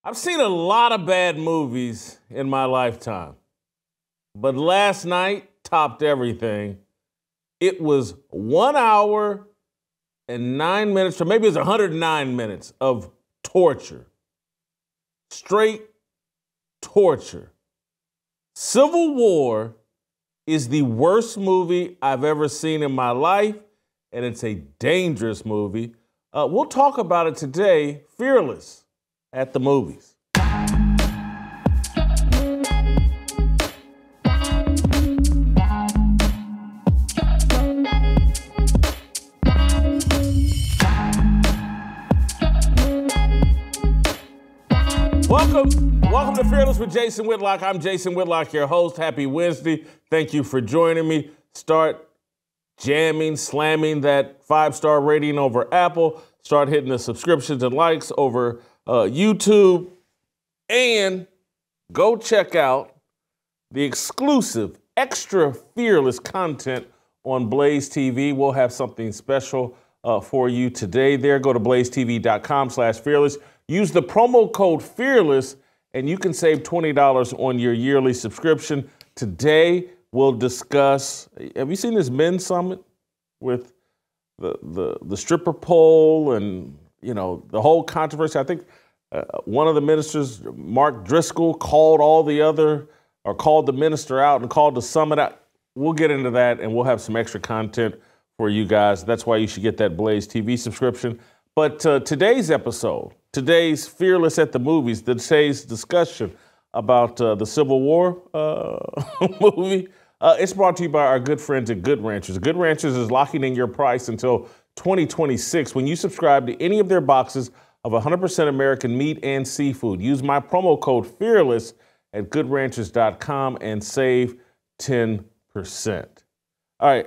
I've seen a lot of bad movies in my lifetime, but last night topped everything. It was 1 hour and 9 minutes, or maybe it was 109 minutes of torture. Straight torture. Civil War is the worst movie I've ever seen in my life, and it's a dangerous movie. We'll talk about it today, Fearless at the movies. Welcome to Fearless with Jason Whitlock. I'm Jason Whitlock, your host. Happy Wednesday. Thank you for joining me. Start jamming, slamming that 5-star rating over Apple. Start hitting the subscriptions and likes over YouTube. And go check out the exclusive, extra Fearless content on blazetv. We'll have something special for you today there. Go to blazetv.com/fearless. Use the promo code FEARLESS, and you can save $20 on your yearly subscription. Today, we'll discuss, have you seen this men's summit with the stripper pole and, you know, the whole controversy? I think one of the ministers, Mark Driscoll, called the minister out and called the summit out. We'll get into that, and we'll have some extra content for you guys. That's why you should get that Blaze TV subscription. But today's episode, today's Fearless at the Movies, today's discussion about the Civil War movie, it's brought to you by our good friends at Good Ranchers. Good Ranchers is locking in your price until 2026 when you subscribe to any of their boxes of 100% American meat and seafood. Use my promo code FEARLESS at goodranchers.com and save 10%. All right,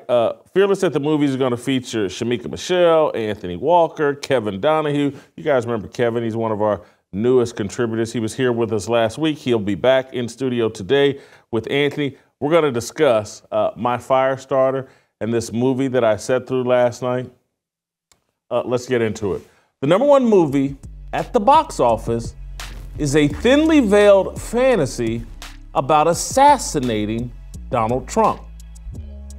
Fearless at the Movies is going to feature Shemeka Michelle, Anthony Walker, Kevin Donahue. You guys remember Kevin? He's one of our newest contributors. He was here with us last week. He'll be back in studio today with Anthony. We're going to discuss my fire starter and this movie that I sat through last night. Let's get into it. The number one movie at the box office is a thinly veiled fantasy about assassinating Donald Trump.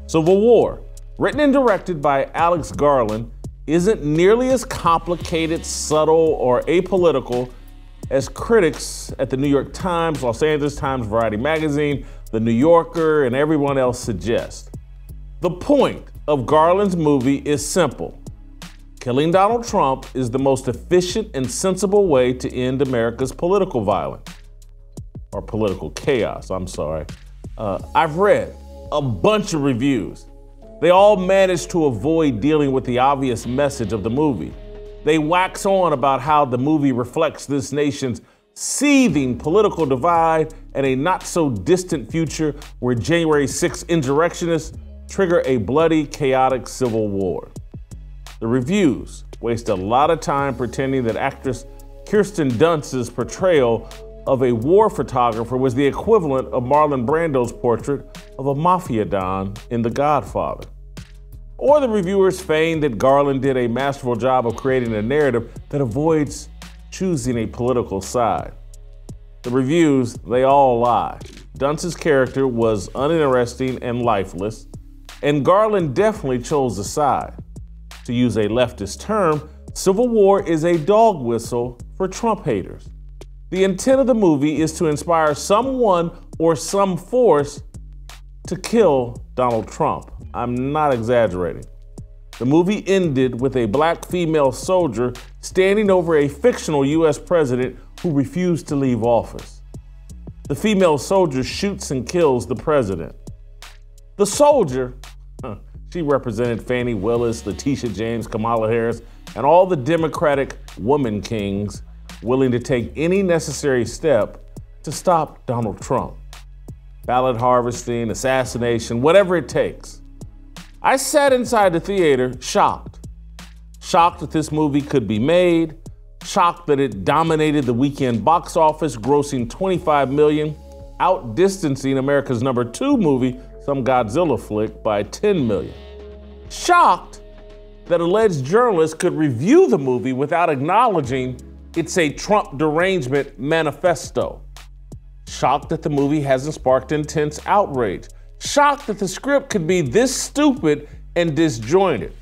Civil War, written and directed by Alex Garland, isn't nearly as complicated, subtle, or apolitical as critics at the New York Times, Los Angeles Times, Variety Magazine, The New Yorker, and everyone else suggest. The point of Garland's movie is simple. Killing Donald Trump is the most efficient and sensible way to end America's political violence. Or political chaos, I'm sorry. I've read a bunch of reviews. They all managed to avoid dealing with the obvious message of the movie. They wax on about how the movie reflects this nation's seething political divide and a not-so-distant future where January 6th insurrectionists trigger a bloody, chaotic civil war. The reviews waste a lot of time pretending that actress Kirsten Dunst's portrayal of a war photographer was the equivalent of Marlon Brando's portrait of a mafia don in The Godfather. Or the reviewers feign that Garland did a masterful job of creating a narrative that avoids choosing a political side. The reviews, they all lie. Dunst's character was uninteresting and lifeless, and Garland definitely chose a side. To use a leftist term, Civil War is a dog whistle for Trump haters. The intent of the movie is to inspire someone or some force to kill Donald Trump. I'm not exaggerating. The movie ended with a black female soldier standing over a fictional U.S. president who refused to leave office. The female soldier shoots and kills the president. The soldier, she represented Fannie Willis, Letitia James, Kamala Harris, and all the Democratic woman kings willing to take any necessary step to stop Donald Trump. Ballot harvesting, assassination, whatever it takes. I sat inside the theater shocked. Shocked that this movie could be made, shocked that it dominated the weekend box office, grossing $25 million, outdistancing America's number 2 movie, some Godzilla flick, by $10 million. Shocked that alleged journalists could review the movie without acknowledging It's a Trump derangement manifesto. Shocked that the movie hasn't sparked intense outrage. Shocked that the script could be this stupid and disjointed.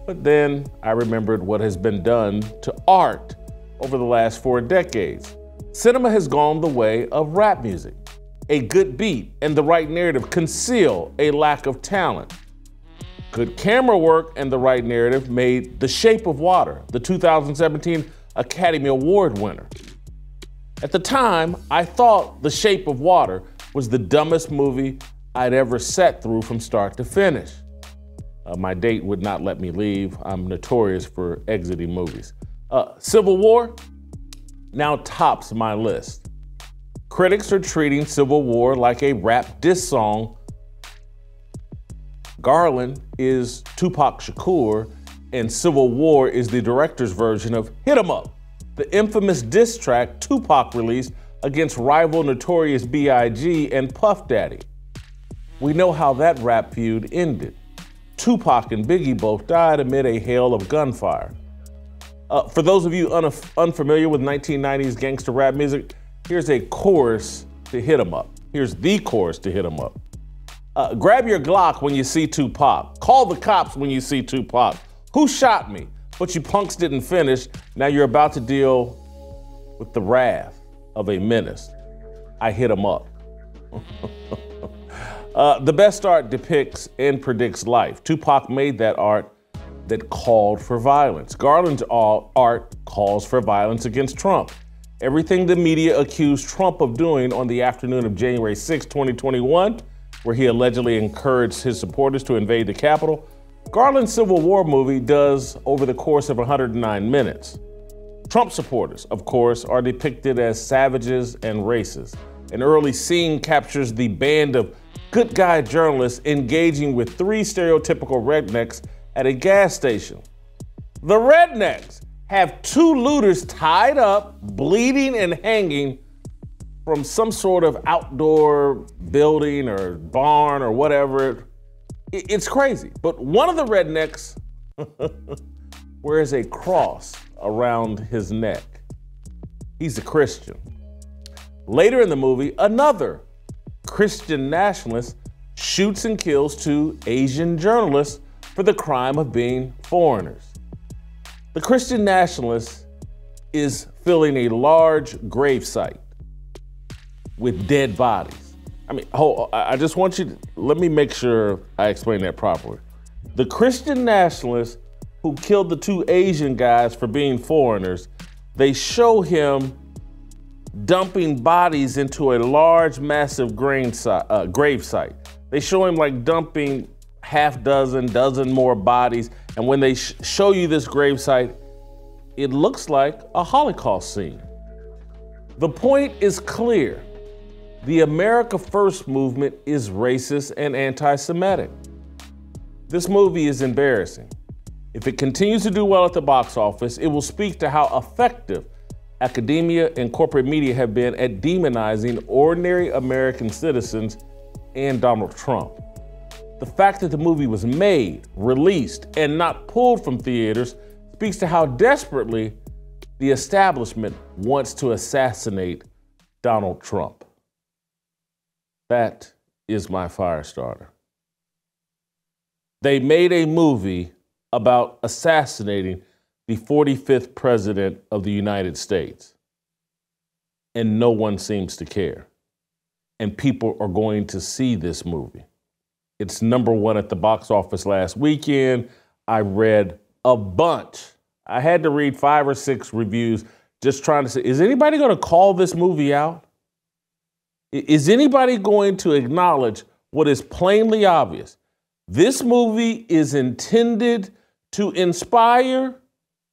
But then I remembered what has been done to art over the last 4 decades. Cinema has gone the way of rap music. A good beat and the right narrative conceal a lack of talent. Good camera work and the right narrative made The Shape of Water, the 2017 Academy Award winner. At the time, I thought The Shape of Water was the dumbest movie I'd ever sat through from start to finish. My date would not let me leave. I'm notorious for exiting movies. Civil War now tops my list. Critics are treating Civil War like a rap diss song. Garland is Tupac Shakur, and Civil War is the director's version of Hit 'Em Up, the infamous diss track Tupac released against rival Notorious B.I.G. and Puff Daddy. We know how that rap feud ended. Tupac and Biggie both died amid a hail of gunfire. For those of you unfamiliar with 1990s gangster rap music, here's a chorus to Hit 'Em Up. Here's the chorus to Hit 'Em Up. Grab your Glock when you see Tupac. Call the cops when you see Tupac. Who shot me? But you punks didn't finish. Now you're about to deal with the wrath of a menace. I hit 'em up. The best art depicts and predicts life. Tupac made that art that called for violence. Garland's art calls for violence against Trump. Everything the media accused Trump of doing on the afternoon of January 6, 2021, where he allegedly encouraged his supporters to invade the Capitol, Garland's Civil War movie does over the course of 109 minutes. Trump supporters, of course, are depicted as savages and racist. An early scene captures the band of good guy journalists engaging with 3 stereotypical rednecks at a gas station. The rednecks have 2 looters tied up, bleeding and hanging from some sort of outdoor building or barn or whatever. It's crazy. But one of the rednecks wears a cross around his neck. He's a Christian. Later in the movie, another Christian nationalist shoots and kills 2 Asian journalists for the crime of being foreigners. The Christian nationalist is filling a large gravesite with dead bodies. I mean, I just want you to, let me make sure I explain that properly. The Christian nationalist who killed the 2 Asian guys for being foreigners, they show him dumping bodies into a large, massive gravesite. They show him like dumping dozen more bodies. And when they show you this gravesite, it looks like a Holocaust scene. The point is clear. The America First movement is racist and anti-Semitic. This movie is embarrassing. If it continues to do well at the box office, it will speak to how effective academia and corporate media have been at demonizing ordinary American citizens and Donald Trump. The fact that the movie was made, released, and not pulled from theaters speaks to how desperately the establishment wants to assassinate Donald Trump. That is my fire starter. They made a movie about assassinating the 45th president of the United States, and no one seems to care. And people are going to see this movie. It's #1 at the box office last weekend. I read a bunch. I had to read 5 or 6 reviews just trying to say, is anybody going to call this movie out? Is anybody going to acknowledge what is plainly obvious? This movie is intended to inspire,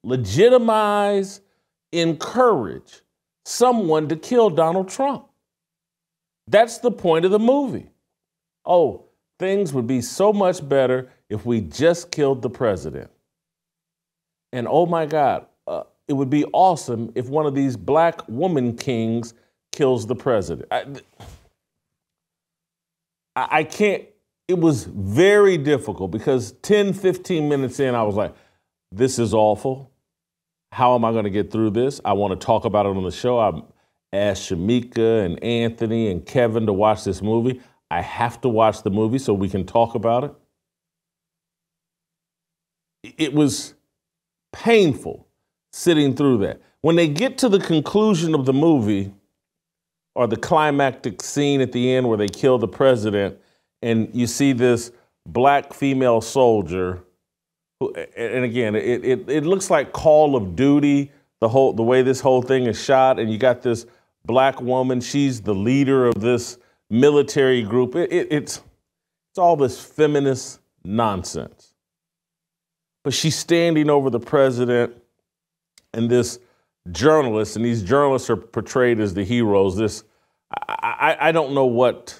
legitimize, encourage someone to kill Donald Trump. That's the point of the movie. Oh, things would be so much better if we just killed the president. And oh my God, it would be awesome if one of these black woman kings kills the president. I can't, it was very difficult because 10, 15 minutes in, I was like, this is awful. how am I going to get through this? I want to talk about it on the show. I asked Shemeka and Anthony and Kevin to watch this movie. I have to watch the movie so we can talk about it. It was painful sitting through that. When they get to the conclusion of the movie, or the climactic scene at the end where they kill the president, and you see this black female soldier, who, and again, it looks like Call of Duty, the way this whole thing is shot, and you got this black woman, she's the leader of this military group. It's all this feminist nonsense. But she's standing over the president and this journalist, and these journalists are portrayed as the heroes. I don't know what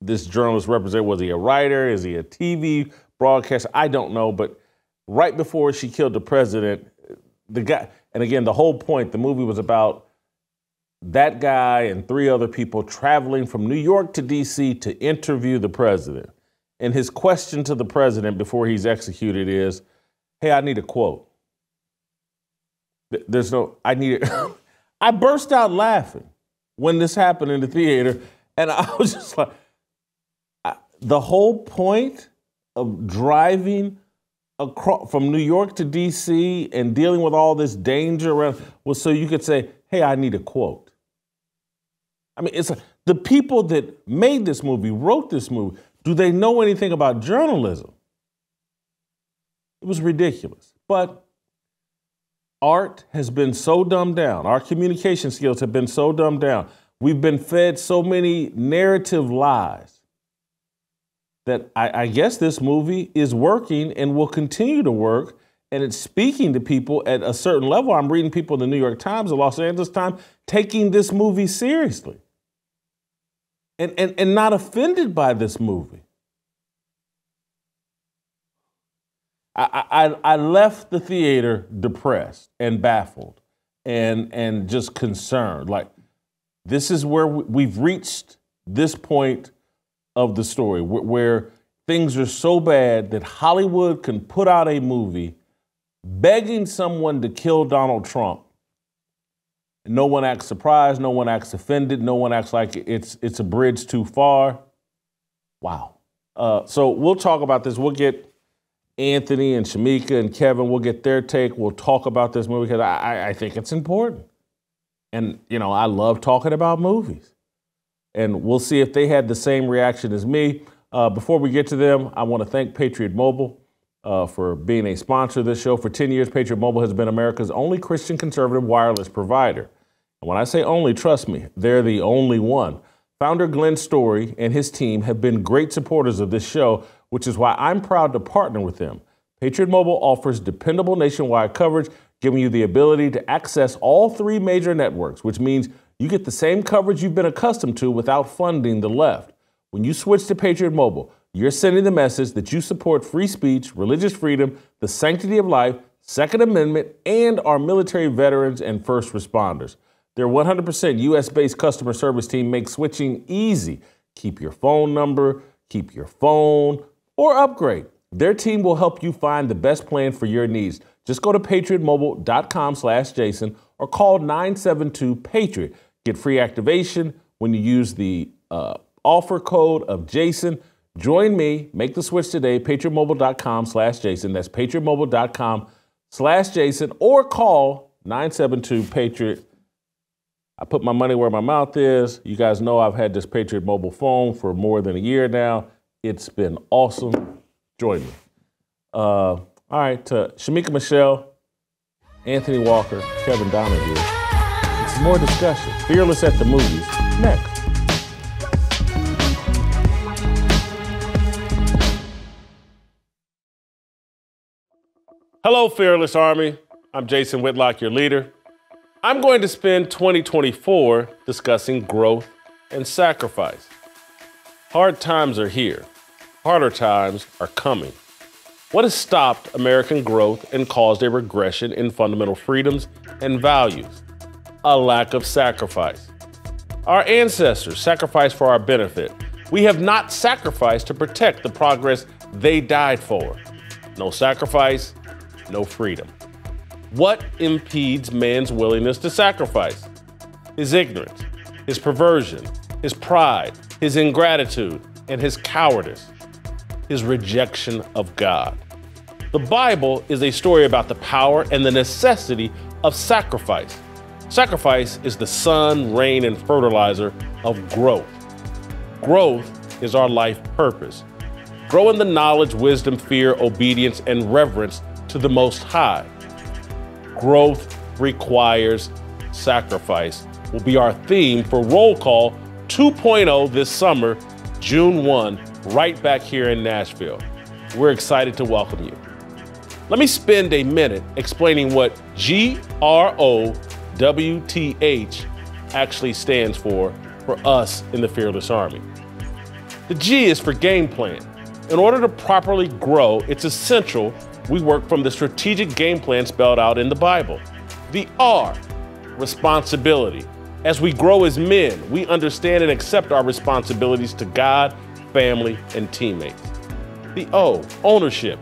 this journalist represented. Was he a writer? Is he a TV broadcaster? I don't know. But right before she killed the president, the guy, and again, the whole point, the movie was about that guy and 3 other people traveling from New York to D.C. to interview the president. And his question to the president before he's executed is, hey, I need a quote. I burst out laughing when this happened in the theater. And I was just like, the whole point of driving across from New York to D.C. and dealing with all this danger around was so you could say, hey, I need a quote. I mean, it's the people that made this movie, wrote this movie, do they know anything about journalism? It was ridiculous. But art has been so dumbed down. Our communication skills have been so dumbed down. We've been fed so many narrative lies that I guess this movie is working and will continue to work. And it's speaking to people at a certain level. I'm reading people in the New York Times, the Los Angeles Times, taking this movie seriously and not offended by this movie. I left the theater depressed and baffled and just concerned. Like, this is where we've reached this point of the story where things are so bad that Hollywood can put out a movie begging someone to kill Donald Trump. No one acts surprised. No one acts offended. No one acts like it's a bridge too far. Wow. So we'll talk about this. We'll get Anthony and Shemeka and Kevin, we'll get their take. We'll talk about this movie because I think it's important. And, you know, I love talking about movies. And we'll see if they had the same reaction as me. Before we get to them, I want to thank Patriot Mobile for being a sponsor of this show. For 10 years, Patriot Mobile has been America's only Christian conservative wireless provider. And when I say only, trust me, they're the only one. Founder Glenn Story and his team have been great supporters of this show, which is why I'm proud to partner with them. Patriot Mobile offers dependable nationwide coverage, giving you the ability to access all 3 major networks, which means you get the same coverage you've been accustomed to without funding the left. When you switch to Patriot Mobile, you're sending the message that you support free speech, religious freedom, the sanctity of life, Second Amendment, and our military veterans and first responders. Their 100% U.S.-based customer service team makes switching easy. Keep your phone number, keep your phone, or upgrade. Their team will help you find the best plan for your needs. Just go to patriotmobile.com/Jason or call 972-PATRIOT. Get free activation when you use the offer code of Jason. Join me. Make the switch today. patriotmobile.com/Jason. That's patriotmobile.com/Jason or call 972-PATRIOT. I put my money where my mouth is. You guys know I've had this Patriot Mobile phone for more than a year now. It's been awesome. Join me. All right, Shemeka Michelle, Anthony Walker, Kevin Donahue. It's more discussion. Fearless at the Movies. Next. Hello, Fearless Army. I'm Jason Whitlock, your leader. I'm going to spend 2024 discussing growth and sacrifice. Hard times are here. Harder times are coming. What has stopped American growth and caused a regression in fundamental freedoms and values? A lack of sacrifice. Our ancestors sacrificed for our benefit. We have not sacrificed to protect the progress they died for. No sacrifice, no freedom. What impedes man's willingness to sacrifice? His ignorance, his perversion, his pride, his ingratitude, and his cowardice, his rejection of God. The Bible is a story about the power and the necessity of sacrifice. Sacrifice is the sun, rain, and fertilizer of growth. Growth is our life purpose. Grow in the knowledge, wisdom, fear, obedience, and reverence to the Most High. Growth requires sacrifice will be our theme for Roll Call 2.0 this summer, June 1, right back here in Nashville. We're excited to welcome you. Let me spend a minute explaining what GROWTH actually stands for us in the Fearless Army. The G is for game plan. In order to properly grow, it's essential we work from the strategic game plan spelled out in the Bible. The R, responsibility. As we grow as men, we understand and accept our responsibilities to God, family, and teammates. The O, ownership.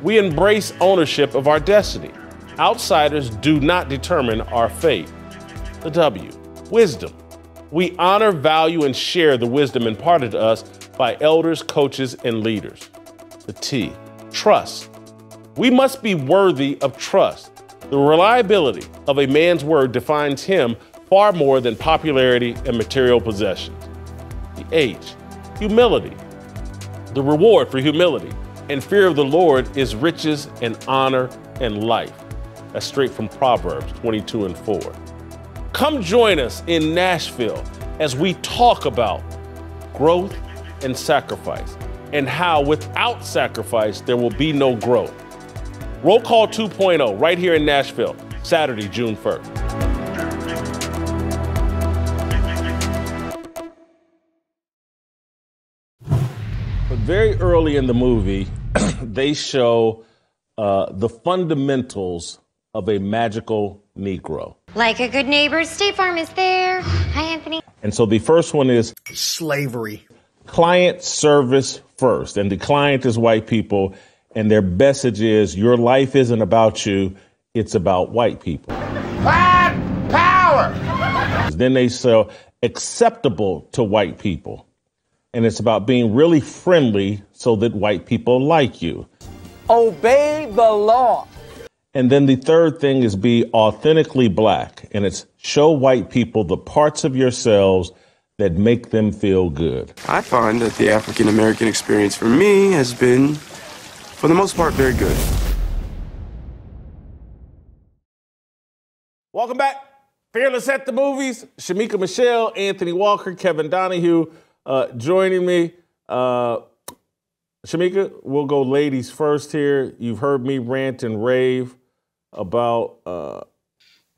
We embrace ownership of our destiny. Outsiders do not determine our fate. The W, wisdom. We honor, value, and share the wisdom imparted to us by elders, coaches, and leaders. The T, trust. We must be worthy of trust. The reliability of a man's word defines him far more than popularity and material possessions. The H, humility. The reward for humility and fear of the Lord is riches and honor and life. That's straight from Proverbs 22:4. Come join us in Nashville as we talk about growth and sacrifice and how without sacrifice there will be no growth. Roll Call 2.0 right here in Nashville, Saturday, June 1st. But very early in the movie, they show the fundamentals of a magical Negro. Like a good neighbor, State Farm is there. Hi, Anthony. And so the first one is slavery. Client service first. And the client is white people. And their message is your life isn't about you. It's about white people. Black power. Then they sell acceptable to white people. And it's about being really friendly so that white people like you. Obey the law. And then the third thing is be authentically black. And it's show white people the parts of yourselves that make them feel good. I find that the African American experience for me has been, for the most part, very good. Welcome back. Fearless at the Movies. Shemeka Michelle, Anthony Walker, Kevin Donahue joining me. Shemeka, we'll go ladies first here. You've heard me rant and rave about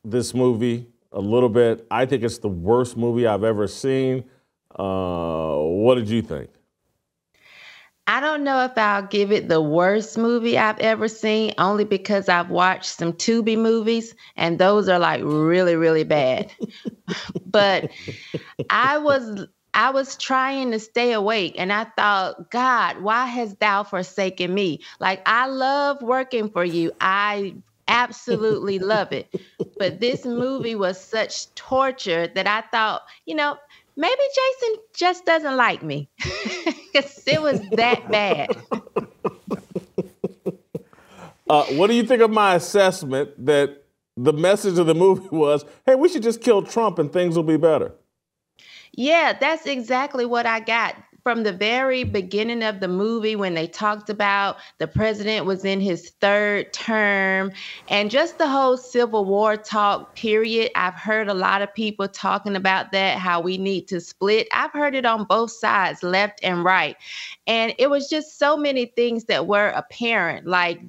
this movie a little bit. I think it's the worst movie I've ever seen. What did you think? I don't know if I'll give it the worst movie I've ever seen, only because I've watched some Tubi movies, and those are like really, really bad. But I was trying to stay awake, and I thought, God, why hast thou forsaken me? Like, I love working for you. I absolutely love it. But this movie was such torture that I thought, maybe Jason just doesn't like me. Because it was that bad. What do you think of my assessment that the message of the movie was, hey, we should just kill Trump and things will be better? Yeah, that's exactly what I got. From the very beginning of the movie, when they talked about the president was in his third term and just the whole Civil War talk period, I've heard a lot of people talking about that, how we need to split. I've heard it on both sides, left and right. And it was just so many things that were apparent, like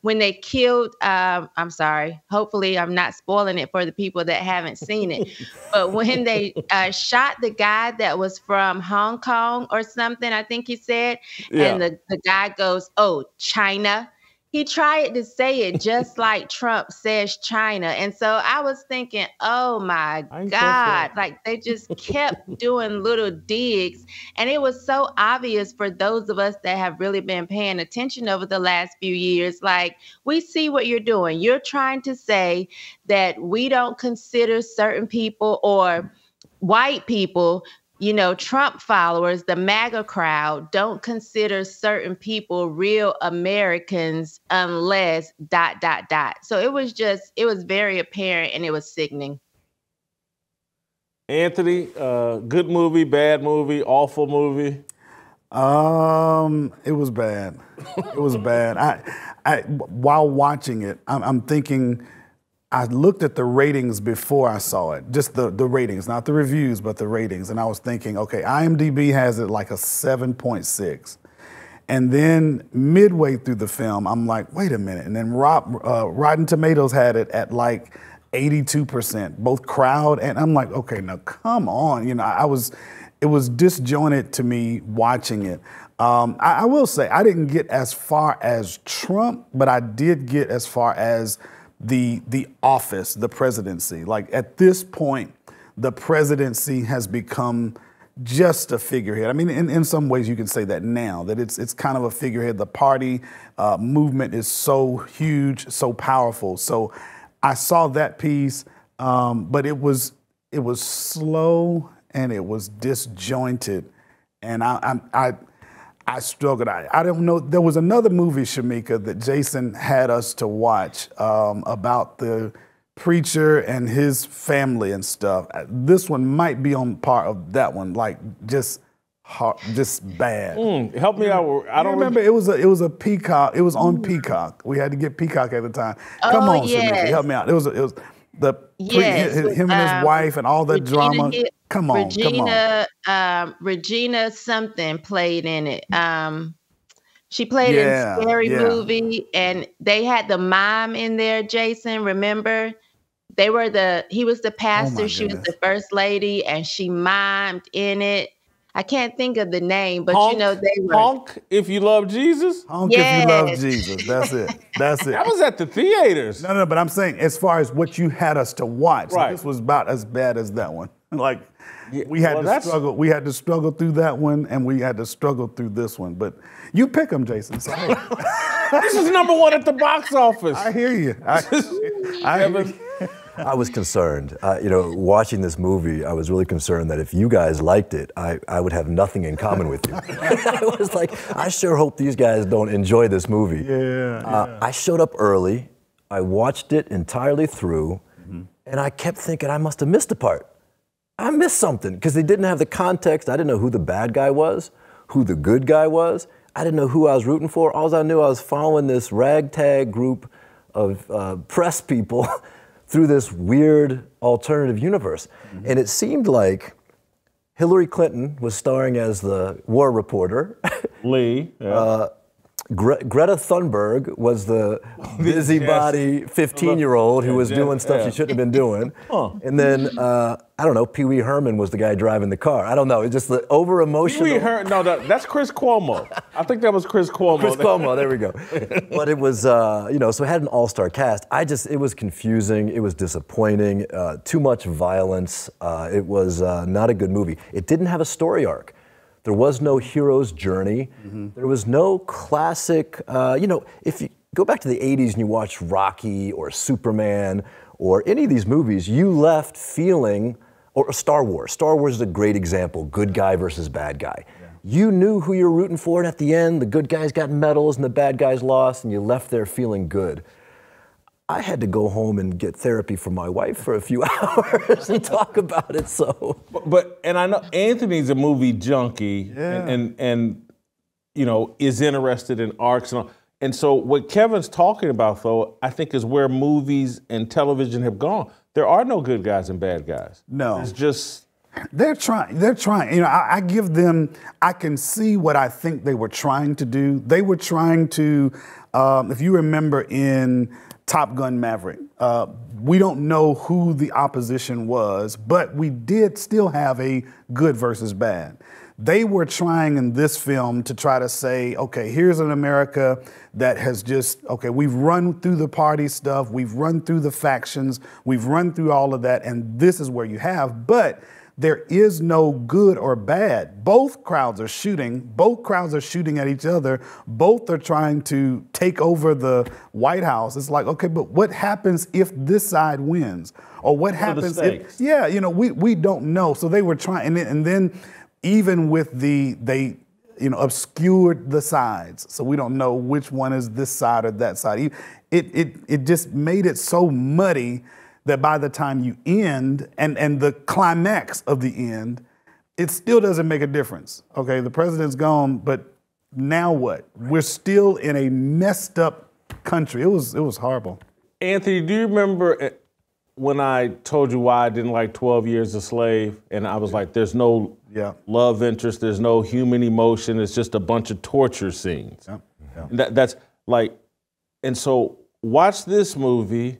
when they killed, I'm sorry, hopefully I'm not spoiling it for the people that haven't seen it, but when they shot the guy that was from Hong Kong or something, I think he said, yeah. And the guy goes, oh, China. He tried to say it just like Trump says China. And so I was thinking, oh my God, like they just kept doing little digs. And it was so obvious for those of us that have really been paying attention over the last few years. Like, we see what you're doing. You're trying to say that we don't consider certain people or white people, you know, Trump followers, the MAGA crowd, don't consider certain people real Americans unless ... So it was very apparent and it was sickening. Anthony, good movie, bad movie, awful movie? It was bad. It was bad. I while watching it, I'm thinking, I looked at the ratings before I saw it, just the ratings, not the reviews, but the ratings. And I was thinking, okay, IMDb has it like a 7.6. And then midway through the film, I'm like, wait a minute. And then Rotten Tomatoes had it at like 82%, both crowd. And I'm like, okay, now come on. You know, it was disjointed to me watching it. I will say, I didn't get as far as Trump, but I did get as far as the office, the presidency. Like, at this point, the presidency has become just a figurehead. I mean, in some ways you can say that now, that it's kind of a figurehead. The party movement is so huge, so powerful. So I saw that piece, but it was slow and it was disjointed. And I struggled. I don't know. There was another movie, Shemeka, that Jason had us to watch about the preacher and his family and stuff. This one might be on part of that one, like just bad. Help me out. I don't remember. It was a Peacock. It was on Peacock. We had to get Peacock at the time. Come on, yes. Shemeka, help me out. It was him and his wife and all that drama. Come on. Regina something played in it. She played in Scary Movie, and they had the mom in there, Jason, remember? He was the pastor, she was the first lady, and she mimed in it. I can't think of the name, but Honk, you know, they were. Honk If You Love Jesus? Honk If You Love Jesus. That's it. That's it. That was at the theaters. No, but I'm saying, as far as what you had us to watch, right. This was about as bad as that one. Like, we had to struggle. We had to struggle through that one, and we had to struggle through this one. But you pick them, Jason. So, hey. This is #1 at the box office. I hear you. I was concerned. Watching this movie, I was really concerned that if you guys liked it, I would have nothing in common with you. I was like, I sure hope these guys don't enjoy this movie. Yeah. I showed up early. I watched it entirely through, and I kept thinking I must have missed a part. I missed something because they didn't have the context. I didn't know who the bad guy was, who the good guy was. I didn't know who I was rooting for. All I knew, I was following this ragtag group of press people through this weird alternative universe. And it seemed like Hillary Clinton was starring as the war reporter. Lee. Yeah. Greta Thunberg was the busybody 15-year-old who was doing stuff she shouldn't have been doing. And then, I don't know, Pee Wee Herman was the guy driving the car. I don't know, it's just the over-emotional. Pee Wee Herman, no, that's Chris Cuomo. I think that was Chris Cuomo. Chris Cuomo, there we go. But it was, so it had an all-star cast. It was confusing, it was disappointing, too much violence. It was not a good movie. It didn't have a story arc. There was no hero's journey. There was no classic, if you go back to the 80s and you watch Rocky or Superman or any of these movies, you left feeling, or Star Wars. Star Wars is a great example, good guy versus bad guy. Yeah. You knew who you were rooting for, and at the end, the good guys got medals and the bad guys lost, and you left there feeling good. I had to go home and get therapy from my wife for a few hours and talk about it. So, and I know Anthony's a movie junkie, and is interested in arcs and all. And so what Kevin's talking about, though, I think is where movies and television have gone. There are no good guys and bad guys. No, it's just they're trying. I give them. I can see what I think they were trying to do. They were trying to, if you remember in Top Gun Maverick. We don't know who the opposition was, but we did still have a good versus bad. They were trying in this film to try to say, okay, here's an America that has just, okay, we've run through the party stuff, we've run through the factions, we've run through all of that, and this is where you have, but there is no good or bad. Both crowds are shooting at each other, both are trying to take over the White House. It's like, okay, but what happens if this side wins? Or what happens if, yeah, you know, we don't know. So they were trying, and then even with they obscured the sides. So we don't know which one is this side or that side. It just made it so muddy that by the time you end, and the climax of the end, it still doesn't make a difference. Okay, the president's gone, but now what? We're still in a messed up country. It was horrible. Anthony, do you remember when I told you why I didn't like 12 Years a Slave? And I was like, there's no love interest, there's no human emotion, it's just a bunch of torture scenes. Yeah. Yeah. That's like, and so watch this movie.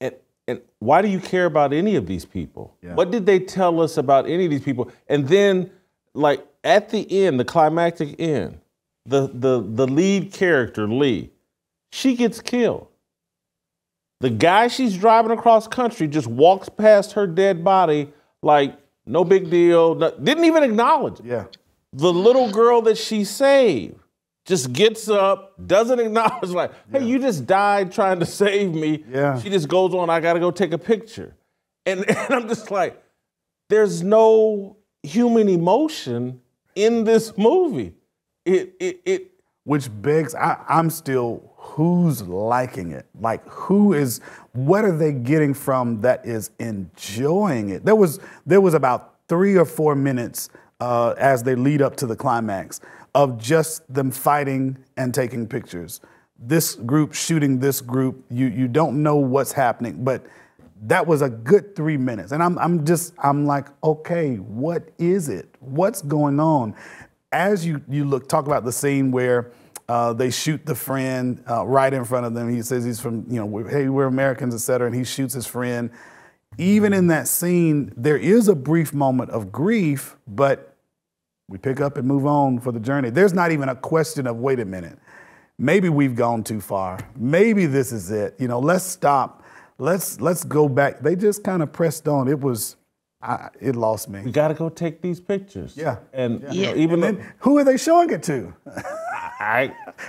And why do you care about any of these people? Yeah. What did they tell us about any of these people? And then, like, at the end, the climactic end, the lead character, Lee, she gets killed. The guy she's driving across country just walks past her dead body like, no big deal, didn't even acknowledge it. Yeah. The little girl that she saved just gets up, doesn't acknowledge, like, hey, you just died trying to save me. Yeah. She just goes on, I gotta go take a picture. And I'm just like, there's no human emotion in this movie. Which begs, I'm still, who's liking it? Like, what are they getting from that is enjoying it? There was about 3 or 4 minutes as they lead up to the climax of just them fighting and taking pictures. This group shooting this group, you don't know what's happening, but that was a good 3 minutes. And I'm like, okay, what is it? What's going on? As you talk about the scene where they shoot the friend right in front of them. He says he's from, hey, we're Americans, et cetera, and he shoots his friend. Even in that scene, there is a brief moment of grief, but we pick up and move on for the journey. There's not even a question of, wait a minute, maybe we've gone too far. Maybe this is it. Let's stop. Let's go back. They just kind of pressed on. It lost me. We got to go take these pictures. Yeah. And who are they showing it to?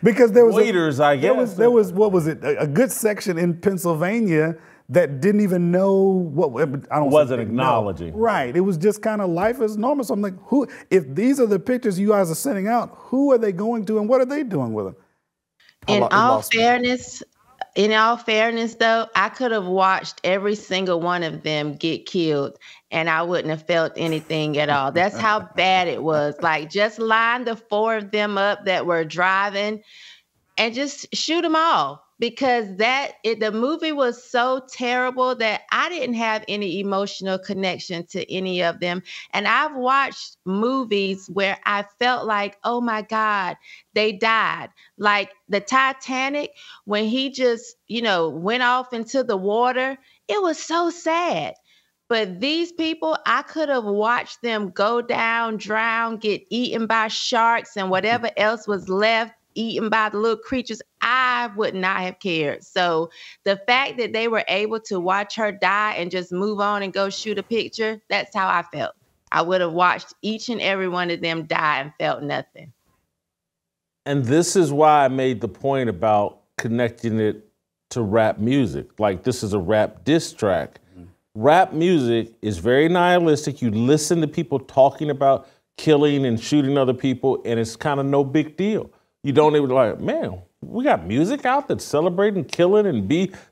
Because there was waiters, I guess. There was what was it? A good section in Pennsylvania that didn't even know what. Wasn't acknowledging. Right. It was just kind of life as normal. So I'm like, if these are the pictures you guys are sending out, who are they going to and what are they doing with them? In all fairness, though, I could have watched every single one of them get killed and I wouldn't have felt anything at all. That's how bad it was. Like, just line the 4 of them up that were driving and just shoot them all. Because the movie was so terrible that I didn't have any emotional connection to any of them. And I've watched movies where I felt like, oh my God, they died. Like the Titanic, when he just, went off into the water, it was so sad. But these people, I could have watched them go down, drown, get eaten by sharks and whatever else was left, eaten by the little creatures. I would not have cared. So the fact that they were able to watch her die and just move on and go shoot a picture, that's how I felt. I would have watched each and every one of them die and felt nothing. And this is why I made the point about connecting it to rap music. Like, this is a rap diss track. Mm-hmm. Rap music is very nihilistic. You listen to people talking about killing and shooting other people, and it's kind of no big deal. You don't even like, man, we got music out that's celebrating killing and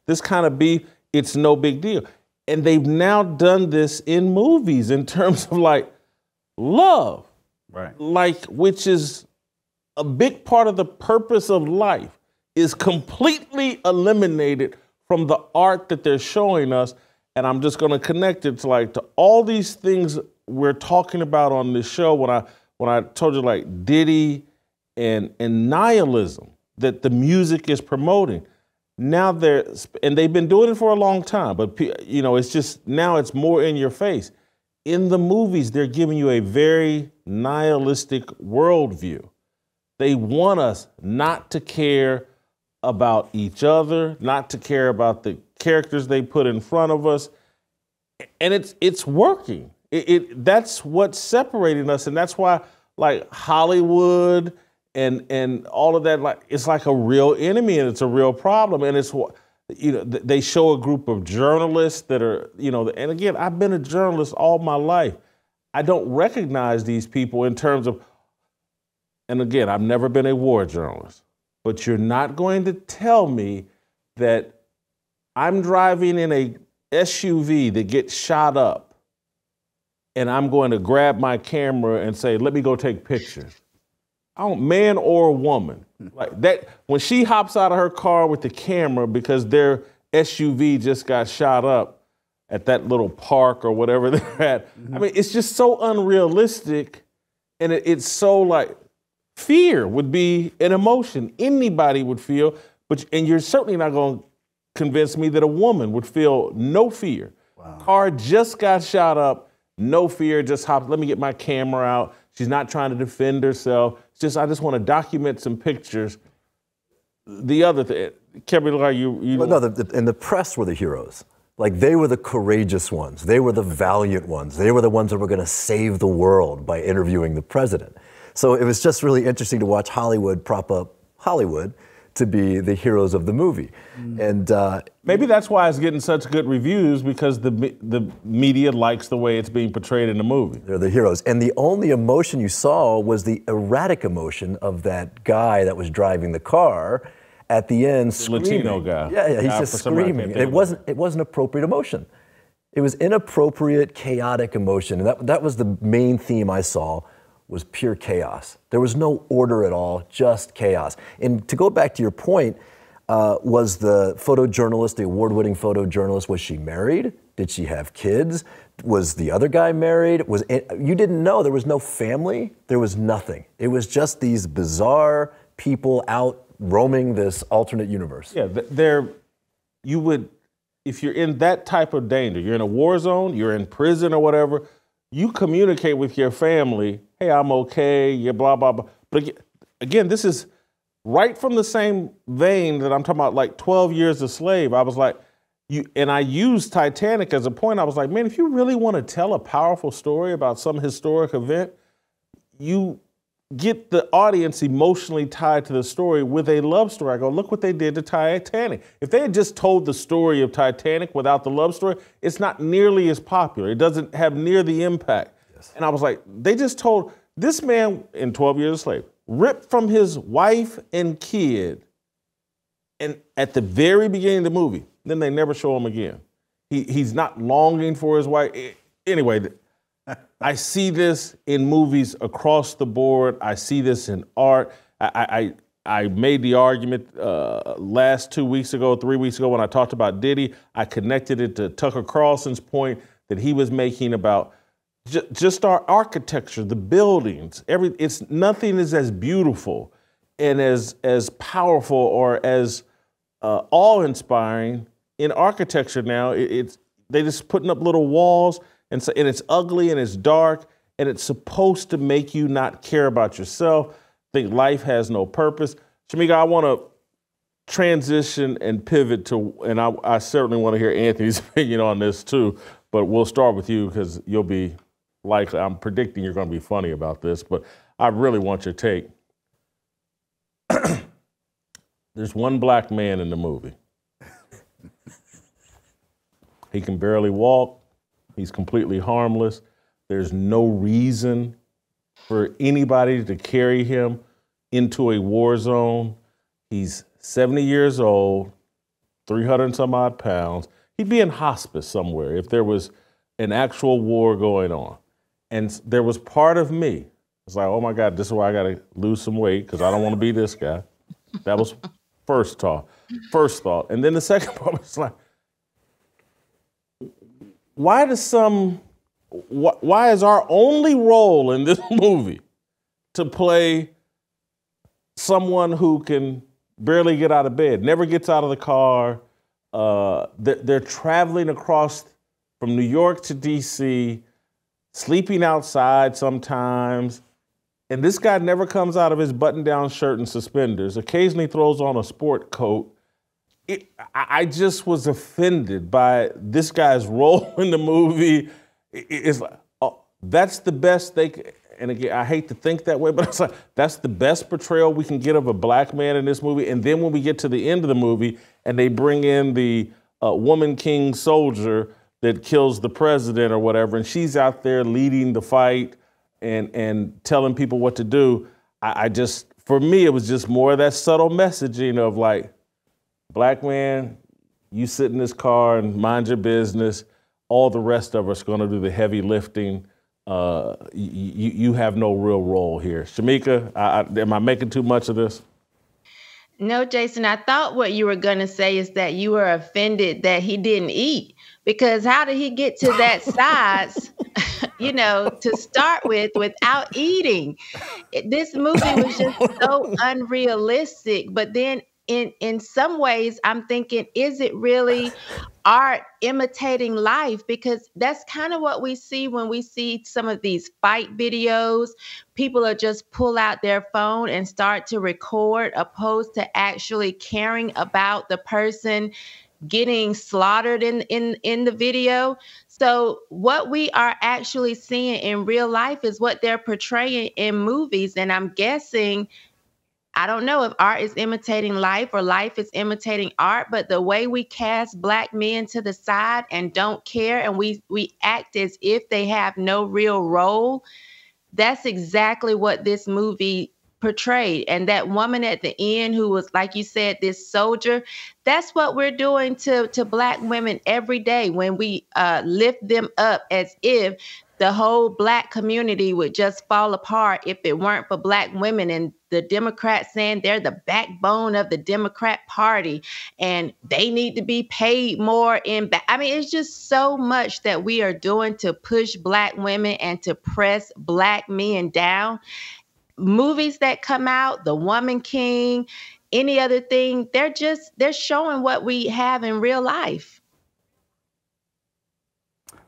this kind of beef. It's no big deal. And they've now done this in movies in terms of like love, right? Like, which is a big part of the purpose of life, is completely eliminated from the art that they're showing us. And I'm just going to connect it to all these things we're talking about on this show. When I told you like Diddy and nihilism that the music is promoting. Now they've been doing it for a long time, but it's just, now it's more in your face. in the movies, they're giving you a very nihilistic worldview. They want us not to care about each other, not to care about the characters they put in front of us, and it's working. That's what's separating us, and that's why like Hollywood and all of that, like it's like a real enemy and it's a real problem, and it's what. They show a group of journalists that are, and again, I've been a journalist all my life. I don't recognize these people in terms of, and again, I've never been a war journalist, but you're not going to tell me that I'm driving in a SUV that gets shot up and I'm going to grab my camera and say, let me go take pictures. Man or woman, like that, when she hops out of her car with the camera because their SUV just got shot up at that little park or whatever they're at. I mean, it's just so unrealistic, and it's so like fear would be an emotion anybody would feel, and you're certainly not going to convince me that a woman would feel no fear. Wow. Car just got shot up, no fear, just hopped, let me get my camera out. She's not trying to defend herself. I just want to document some pictures. The other thing, Kevin, are you? Well, no, and the press were the heroes. Like they were the courageous ones. They were the valiant ones. They were the ones that were going to save the world by interviewing the president. So it was just really interesting to watch Hollywood prop up Hollywood to be the heroes of the movie. And maybe that's why it's getting such good reviews, because the media likes the way it's being portrayed in the movie. They're the heroes. And the only emotion you saw was the erratic emotion of that guy that was driving the car at the end, screaming. Latino guy. Yeah, he's just screaming. It wasn't appropriate emotion. It was inappropriate, chaotic emotion. And that was the main theme I saw, was pure chaos. There was no order at all, just chaos. And to go back to your point, was the photojournalist, the award-winning photojournalist, was she married? Did she have kids? Was the other guy married? You didn't know. There was no family. There was nothing. It was just these bizarre people out roaming this alternate universe. Yeah, if you're in that type of danger, you're in a war zone, you're in prison or whatever, you communicate with your family, hey, I'm okay, yeah, blah, blah, blah. But again, this is right from the same vein that I'm talking about, like 12 Years a Slave. I was like, and I used Titanic as a point. I was like, man, if you really want to tell a powerful story about some historic event, you get the audience emotionally tied to the story with a love story. I go, look what they did to Titanic. If they had just told the story of Titanic without the love story, it's not nearly as popular. It doesn't have near the impact. Yes. And I was like, they just told this man in 12 Years a Slave, ripped from his wife and kid, and at the very beginning of the movie, then they never show him again. He's not longing for his wife. Anyway, I see this in movies across the board. I see this in art. I made the argument last 2 weeks ago, 3 weeks ago when I talked about Diddy. I connected it to Tucker Carlson's point that he was making about just our architecture, the buildings. Nothing is as beautiful and as powerful or as awe-inspiring in architecture now. They just putting up little walls. And it's ugly and it's dark and it's supposed to make you not care about yourself, think life has no purpose. Shemeka, I want to transition and pivot to, and I certainly want to hear Anthony's opinion on this too, but we'll start with you because you'll be likely, I'm predicting you're going to be funny about this, but I really want your take. There's one black man in the movie. He can barely walk. He's completely harmless. There's no reason for anybody to carry him into a war zone. He's 70 years old, 300 and some odd pounds. He'd be in hospice somewhere if there was an actual war going on. And there was part of me, it's like, oh my God, this is why I gotta lose some weight because I don't want to be this guy. That was first thought. And then the second part was like, why is our only role in this movie to play someone who can barely get out of bed, never gets out of the car? They're traveling across from New York to D.C. sleeping outside sometimes. And this guy never comes out of his button-down shirt and suspenders, occasionally throws on a sport coat. I just was offended by this guy's role in the movie. It's like, oh, that's the best they can. And again, I hate to think that way, but it's like, that's the best portrayal we can get of a black man in this movie. And then when we get to the end of the movie and they bring in the woman king soldier that kills the president or whatever, and she's out there leading the fight and telling people what to do, I just, for me, it was just more of that subtle messaging of like, black man, you sit in this car and mind your business. All the rest of us are going to do the heavy lifting. You have no real role here. Shemeka, am I making too much of this? No, Jason, I thought what you were going to say is that you were offended that he didn't eat, because how did he get to that size, to start with without eating? This movie was just so unrealistic. But then in some ways, I'm thinking, is it really art imitating life? Because that's kind of what we see when we see some of these fight videos. People are just pull out their phone and start to record, opposed to actually caring about the person getting slaughtered in the video. So what we are actually seeing in real life is what they're portraying in movies. And I'm guessing, I don't know if art is imitating life or life is imitating art, but the way we cast black men to the side and don't care, and we act as if they have no real role, that's exactly what this movie portrayed. And that woman at the end who was, like you said, this soldier, that's what we're doing to black women every day when we lift them up as if the whole black community would just fall apart if it weren't for black women, and the Democrats saying they're the backbone of the Democrat Party and they need to be paid more. I mean, it's just so much that we are doing to push black women and to press black men down. Movies that come out, The Woman King, any other thing, they're showing what we have in real life.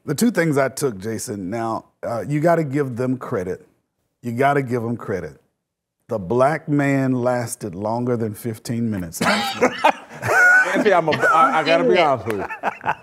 The two things I took, Jason, now, you got to give them credit. You got to give them credit. The black man lasted longer than 15 minutes. Anthony, I got to be honest with you.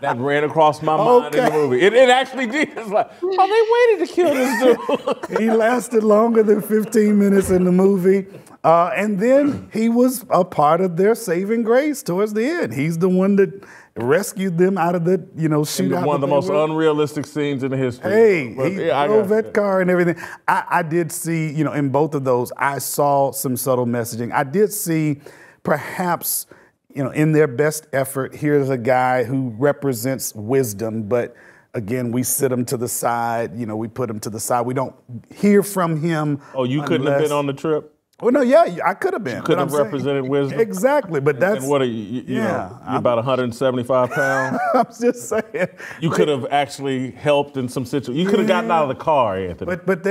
That ran across my mind in the movie. It actually did. It's like, oh, they waited to kill this dude. He lasted longer than 15 minutes in the movie. And then he was a part of their saving grace towards the end. He's the one that rescued them out of the, shootout. One of the most unrealistic scenes in the history. Hey, he drove that car and everything. I did see, in both of those, I saw some subtle messaging. I did see perhaps, in their best effort, here's a guy who represents wisdom, but again, we sit him to the side, we put him to the side. We don't hear from him. Oh, you couldn't have been on the trip? Well, no, yeah, I could have been. You could have represented wisdom. Exactly, but that's... And what are you, you're about 175 pounds? I'm just saying. You could have actually helped in some situation. You could have gotten out of the car, Anthony. But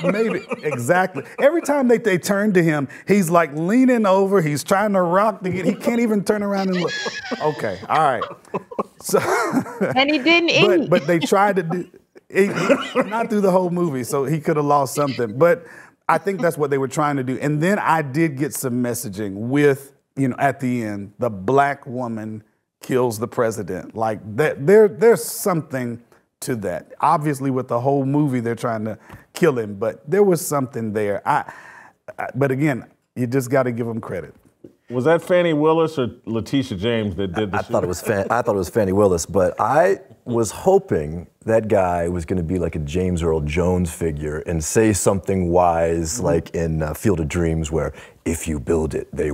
maybe, exactly. Every time they turn to him, he's like leaning over, he's trying to rock, he can't even turn around and look. Okay, all right. So, and he didn't eat. But they tried to do, not through the whole movie, so he could have lost something. But I think that's what they were trying to do. And then I did get some messaging with, at the end, the black woman kills the president. Like there's something to that. Obviously, with the whole movie, they're trying to kill him, but there was something there. But again, you just got to give them credit. Was that Fannie Willis or Letitia James that did the I thought it was Fannie Willis, but I was hoping that guy was going to be like a James Earl Jones figure and say something wise, like in Field of Dreams, where if you build it, they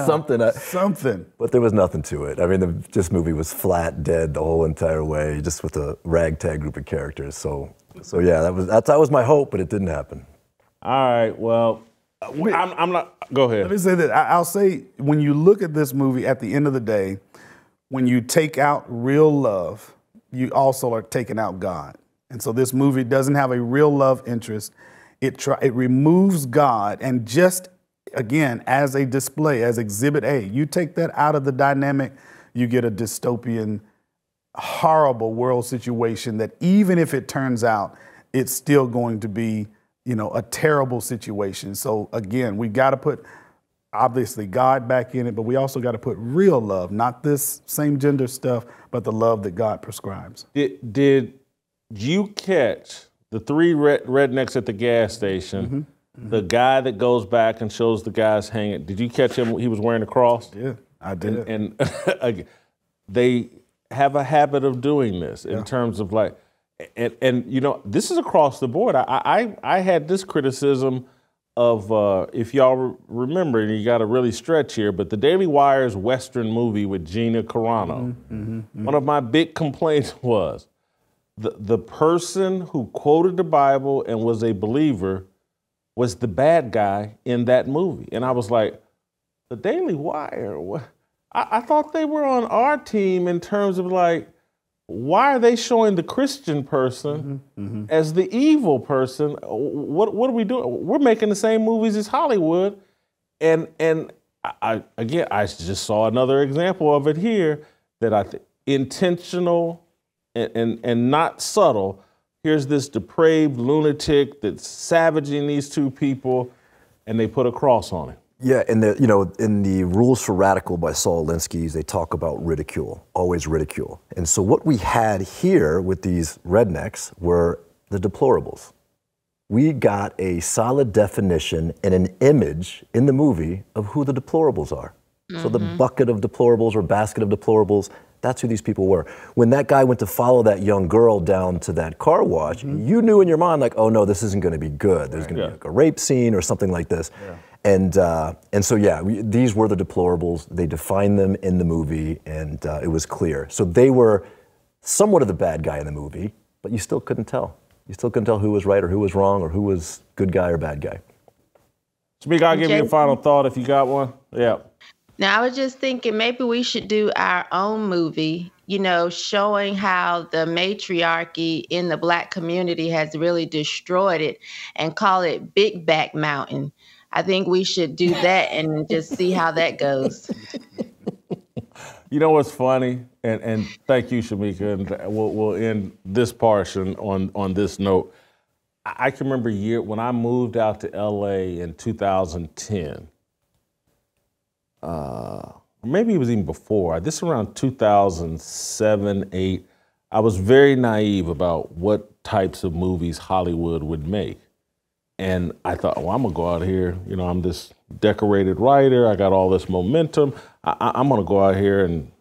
something. But there was nothing to it. I mean, this movie was flat, dead the whole entire way, just with a ragtag group of characters. So yeah, that was my hope, but it didn't happen. All right, well. I'm not. Go ahead. Let me say that. I'll say, when you look at this movie, at the end of the day, when you take out real love, you also are taking out God. And so this movie doesn't have a real love interest. It removes God, and just, again, as a display, as Exhibit A, you take that out of the dynamic, you get a dystopian horrible world situation that even if it turns out, it's still going to be, a terrible situation. So again, we got to put obviously God back in it, but we also got to put real love, not this same gender stuff, but the love that God prescribes. Did you catch the three rednecks at the gas station? The guy that goes back and shows the guys hanging. Did you catch him? He was wearing a cross. Yeah, I did. And they have a habit of doing this in terms of like, and this is across the board. I had this criticism of, if y'all remember, and you got to really stretch here, but the Daily Wire's Western movie with Gina Carano. One of my big complaints was the person who quoted the Bible and was a believer was the bad guy in that movie. And I was like, the Daily Wire, I thought they were on our team in terms of like, why are they showing the Christian person as the evil person? What are we doing? We're making the same movies as Hollywood. And I just saw another example of it here that I think intentional and not subtle. Here's this depraved lunatic that's savaging these two people, and they put a cross on him. Yeah, in the Rules for Radical by Saul Alinsky, they talk about ridicule, always ridicule. And so what we had here with these rednecks were the deplorables. We got a solid definition and an image in the movie of who the deplorables are. So the bucket of deplorables or basket of deplorables, that's who these people were. When that guy went to follow that young girl down to that car wash, you knew in your mind, like, oh no, this isn't gonna be good. There's gonna be like a rape scene or something like this. And so, these were the deplorables. They defined them in the movie, and it was clear. So they were somewhat of the bad guy in the movie, but you still couldn't tell. You still couldn't tell who was right or who was wrong or who was good guy or bad guy. Shemeka, I'll give you a final thought if you got one. Yeah. Now, I was just thinking maybe we should do our own movie, showing how the matriarchy in the Black community has really destroyed it, and call it Big Back Mountain. I think we should do that and just see how that goes. You know what's funny? And thank you, Shemeka, and we'll end this portion on this note. I can remember when I moved out to LA in 2010. Maybe it was even before. This was around 2007, 8. I was very naive about what types of movies Hollywood would make. And I thought, well, I'm gonna go out here, I'm this decorated writer, I got all this momentum. I'm gonna go out here and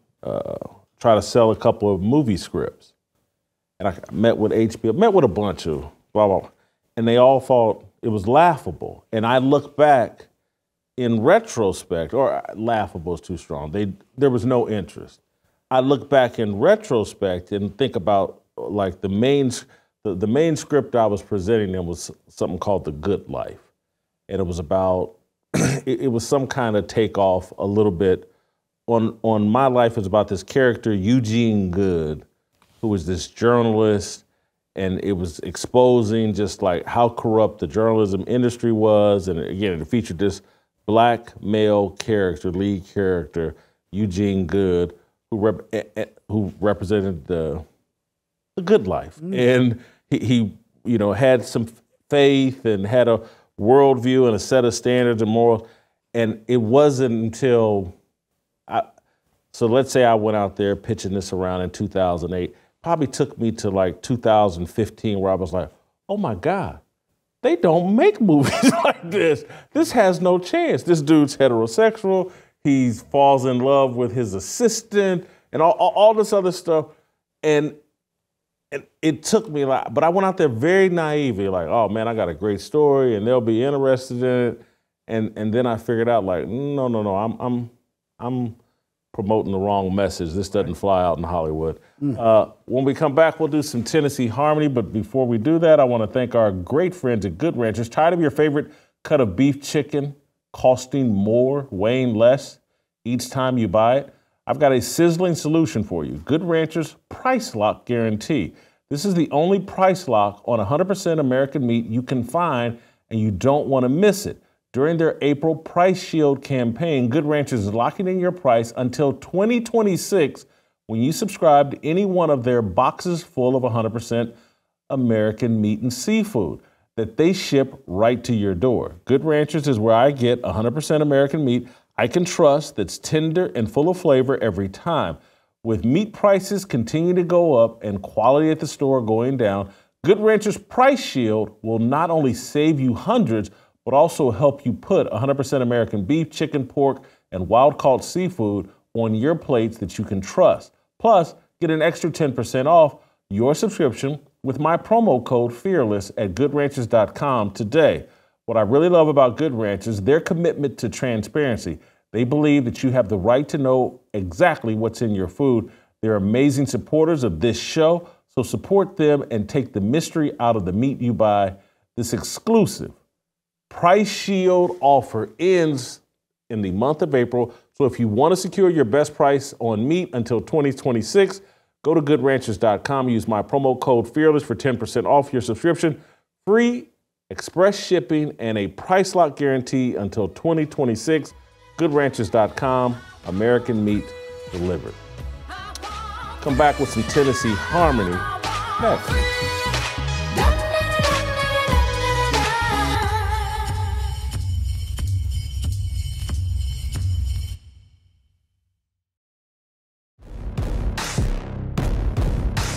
try to sell a couple of movie scripts. And I met with HBO, met with a bunch of blah, blah, blah. And they all thought it was laughable. And I look back in retrospect, or laughable is too strong, there was no interest. I look back in retrospect and think about like the main script I was presenting them was something called The Good Life. And it was about, it was some kind of takeoff a little bit on my life. It's about this character, Eugene Good, who was this journalist, and it was exposing just like how corrupt the journalism industry was. And again, it featured this Black male character, lead character, Eugene Good, who represented the good life. And he had some faith and had a worldview and a set of standards and morals. And it wasn't until, so let's say I went out there pitching this around in 2008, probably took me to like 2015 where I was like, oh my God, they don't make movies like this. This has no chance. This dude's heterosexual. He falls in love with his assistant and all this other stuff. And it took me but I went out there very naively, like, oh man, I got a great story and they'll be interested in it. And then I figured out like, no, I'm promoting the wrong message. This doesn't fly out in Hollywood. When we come back, we'll do some Tennessee Harmony. But before we do that, I want to thank our great friends at Good Ranchers. Tired of your favorite cut of beef chicken costing more, weighing less each time you buy it? I've got a sizzling solution for you. Good Ranchers Price Lock Guarantee. This is the only price lock on 100% American meat you can find, and you don't want to miss it. During their April Price Shield campaign, Good Ranchers is locking in your price until 2026 when you subscribe to any one of their boxes full of 100% American meat and seafood that they ship right to your door. Good Ranchers is where I get 100% American meat I can trust, that's tender and full of flavor every time. With meat prices continuing to go up and quality at the store going down, Good Ranchers Price Shield will not only save you hundreds, but also help you put 100% American beef, chicken, pork, and wild-caught seafood on your plates that you can trust. Plus, get an extra 10% off your subscription with my promo code FEARLESS at goodranchers.com today. What I really love about Good Ranchers, their commitment to transparency. They believe that you have the right to know exactly what's in your food. They're amazing supporters of this show, so support them and take the mystery out of the meat you buy. This exclusive Price Shield offer ends in the month of April. So if you want to secure your best price on meat until 2026, go to goodranchers.com. Use my promo code FEARLESS for 10% off your subscription. Free express shipping and a price lock guarantee until 2026. Goodranchers.com. American meat delivered. Come back with some Tennessee Harmony next.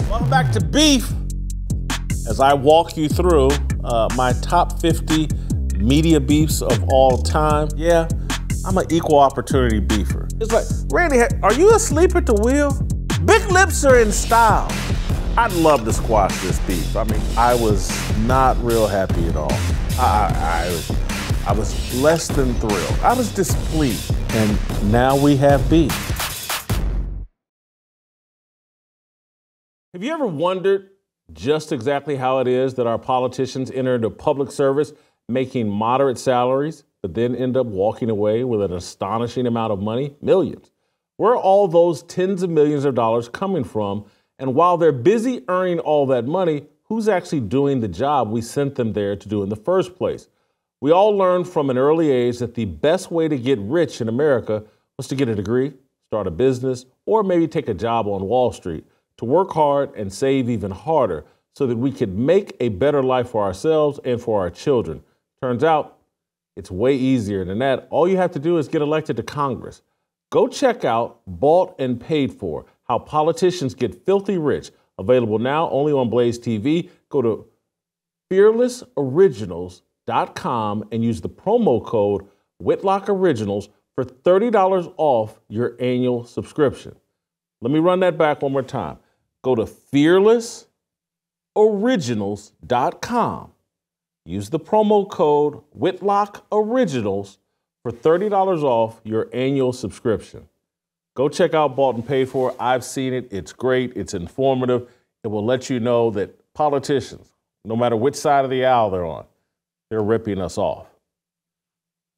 Welcome back to Beef. As I walk you through my top 50 media beefs of all time. Yeah, I'm an equal opportunity beefer. It's like, Randy, are you asleep at the wheel? Big lips are in style. I'd love to squash this beef. I mean, I was not real happy at all. I was less than thrilled. I was displeased. And now we have beef. Have you ever wondered just exactly how it is that our politicians enter into public service making moderate salaries, but then end up walking away with an astonishing amount of money? Millions. Where are all those tens of millions of dollars coming from? And while they're busy earning all that money, who's actually doing the job we sent them there to do in the first place? We all learned from an early age that the best way to get rich in America was to get a degree, start a business, or maybe take a job on Wall Street, to work hard and save even harder so that we could make a better life for ourselves and for our children. Turns out it's way easier than that. All you have to do is get elected to Congress. Go check out Bought and Paid For, How Politicians Get Filthy Rich. Available now only on blazetv. Go to fearlessoriginals.com and use the promo code Whitlock Originals for $30 off your annual subscription. Let me run that back one more time. Go to fearlessoriginals.com. Use the promo code Whitlock Originals for $30 off your annual subscription. Go check out Bought and Paid For. I've seen it. It's great. It's informative. It will let you know that politicians, no matter which side of the aisle they're on, they're ripping us off.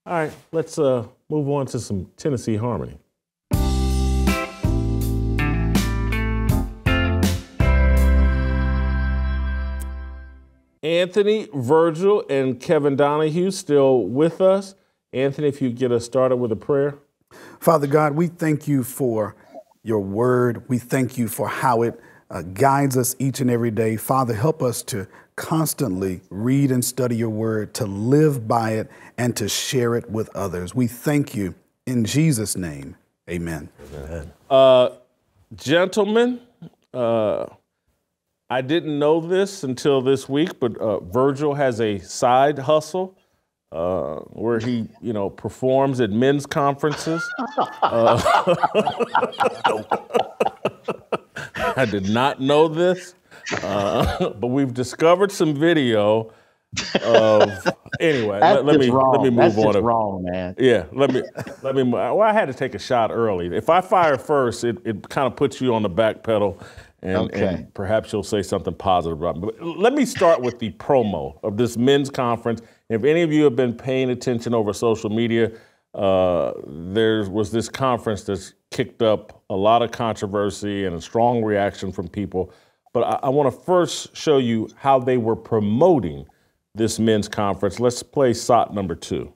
All right, let's move on to some Tennessee Harmony. Anthony, Virgil, and Kevin Donahue still with us. Anthony, if you get us started with a prayer. Father God, we thank you for your word. We thank you for how it guides us each and every day. Father, help us to constantly read and study your word, to live by it, and to share it with others. We thank you in Jesus' name. Amen. Amen. Gentlemen, I didn't know this until this week, but Virgil has a side hustle where he, performs at men's conferences. I did not know this, but we've discovered some video of. Anyway, let me move That's on. That's wrong, man. Yeah, let me. Well, I had to take a shot early. If I fire first, it kind of puts you on the back pedal. And perhaps you'll say something positive about me. But let me start with the promo of this men's conference. If any of you have been paying attention over social media, there was this conference that's kicked up a lot of controversy and a strong reaction from people. But I want to first show you how they were promoting this men's conference. Let's play SOT number 2.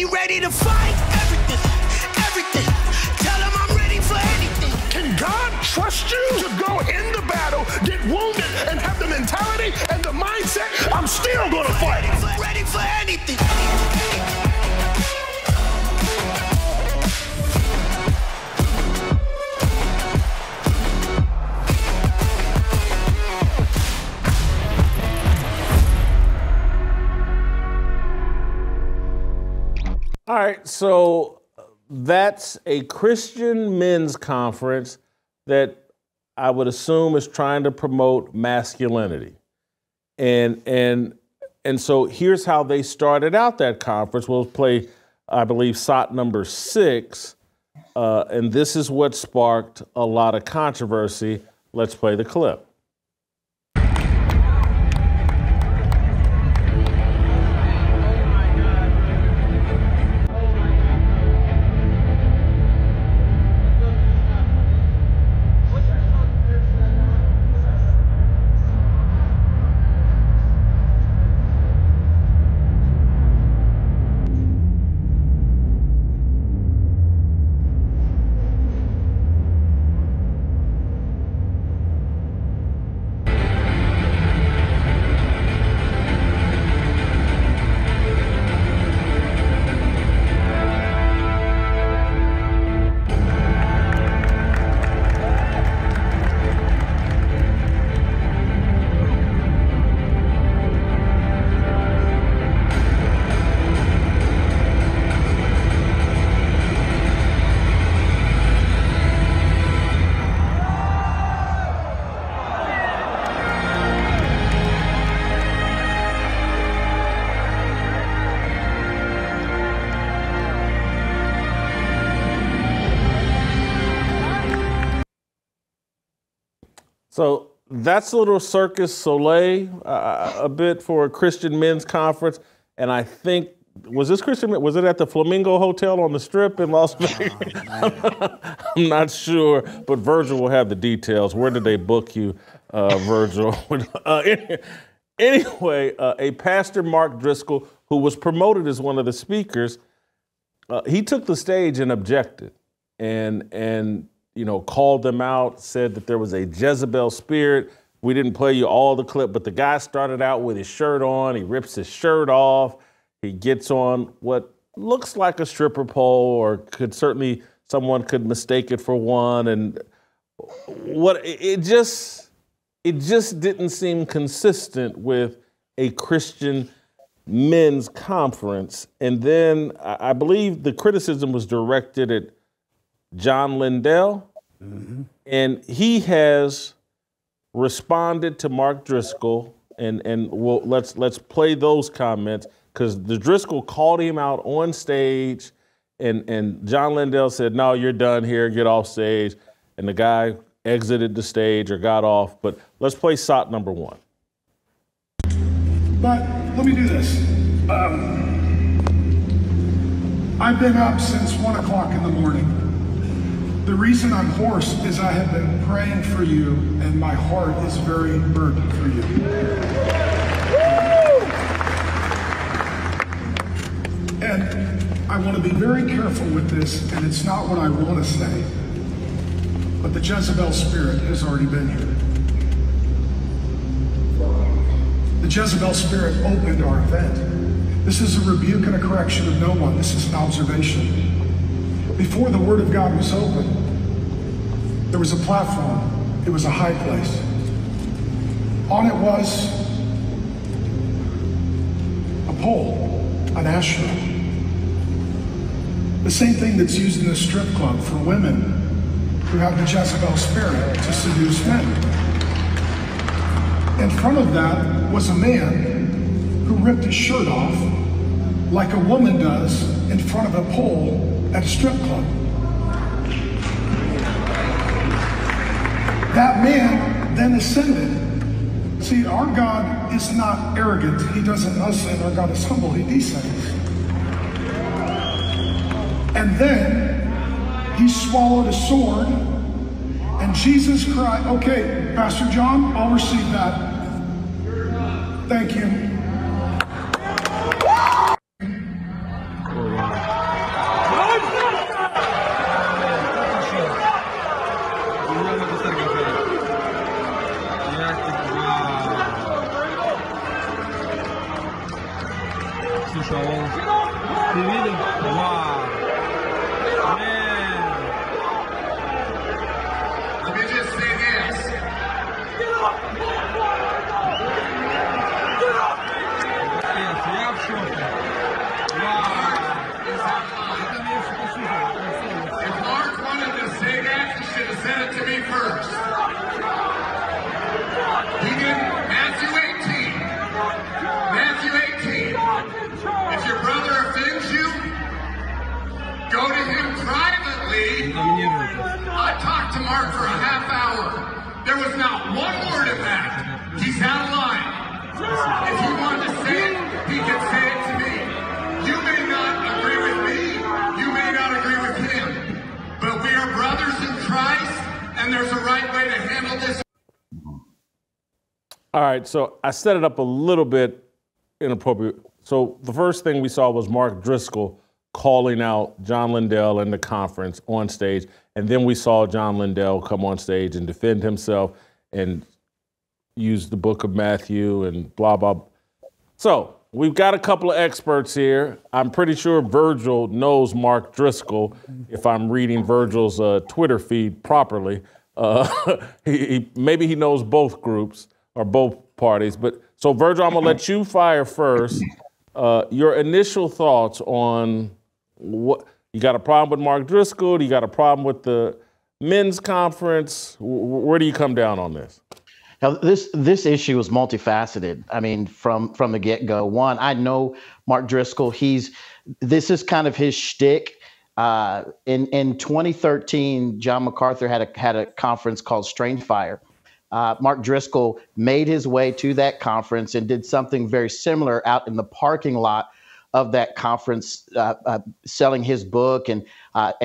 be ready to fight everything, everything. Tell them I'm ready for anything. Can God trust you to go in the battle, get wounded, and have the mentality and the mindset, I'm still gonna fight? Ready for anything. All right, so that's a Christian men's conference that I would assume is trying to promote masculinity. And so here's how they started out that conference. We'll play, I believe, SOT number 6. And this is what sparked a lot of controversy. Let's play the clip. So that's a little Circus Soleil, a bit for a Christian men's conference. And I think, was it at the Flamingo Hotel on the Strip in Las Vegas? I'm not sure, but Virgil will have the details. Where did they book you, Virgil? Anyway, a pastor, Mark Driscoll, who was promoted as one of the speakers, he took the stage and objected and called them out, said that there was a Jezebel spirit. We didn't play you all the clip, but the guy started out with his shirt on. He rips his shirt off. He gets on what looks like a stripper pole, or someone could mistake it for one. And it just didn't seem consistent with a Christian men's conference. And then I believe the criticism was directed at John Lindell, and he has responded to Mark Driscoll, and let's play those comments, because the Driscoll called him out on stage, and John Lindell said, "No, you're done here, get off stage," and the guy exited the stage or got off. But let's play SOT number 1. But let me do this. I've been up since 1 o'clock in the morning. The reason I'm hoarse is I have been praying for you, and my heart is very burdened for you. And I want to be very careful with this, and it's not what I want to say, but the Jezebel spirit has already been here. The Jezebel spirit opened our event. This is a rebuke and a correction of no one. This is an observation. Before the Word of God was open, there was a platform. It was a high place. On it was a pole, an ashtray. The same thing that's used in the strip club for women who have the Jezebel spirit to seduce men. In front of that was a man who ripped his shirt off like a woman does in front of a pole at a strip club. That man then ascended. See, our God is not arrogant. He doesn't ascend. Our God is humble. He descends. And then he swallowed a sword, and Jesus cried, "Okay, Pastor John, I'll receive that. Thank you." shows. He really, wow. Man. Let me just say this. Yes, reaction. Wow. If Mark wanted to say that, he should have said it to me first. He didn't. Matthew 18. Matthew 18. If your brother offends you, go to him privately. I talked to Mark for a half hour. There was not one word of that. He's out of line. If he wanted to say it, he could say it to me. You may not agree with me. You may not agree with him. But we are brothers in Christ, and there's a right way to handle this. All right, so I set it up a little bit inappropriate. So the first thing we saw was Mark Driscoll calling out John Lindell in the conference on stage, and then we saw John Lindell come on stage and defend himself and use the book of Matthew and blah, blah. So we've got a couple of experts here. I'm pretty sure Virgil knows Mark Driscoll, if I'm reading Virgil's Twitter feed properly. Maybe he knows both groups or both parties. But so Virgil, I'm gonna let you fire first. Your initial thoughts on what you got a problem with Mark Driscoll? Do you got a problem with the men's conference? Where do you come down on this? Now, this issue is multifaceted. I mean, from the get-go. One, I know Mark Driscoll. This is kind of his shtick. In 2013, John MacArthur had a conference called Strange Fire. Mark Driscoll made his way to that conference and did something very similar out in the parking lot of that conference, selling his book and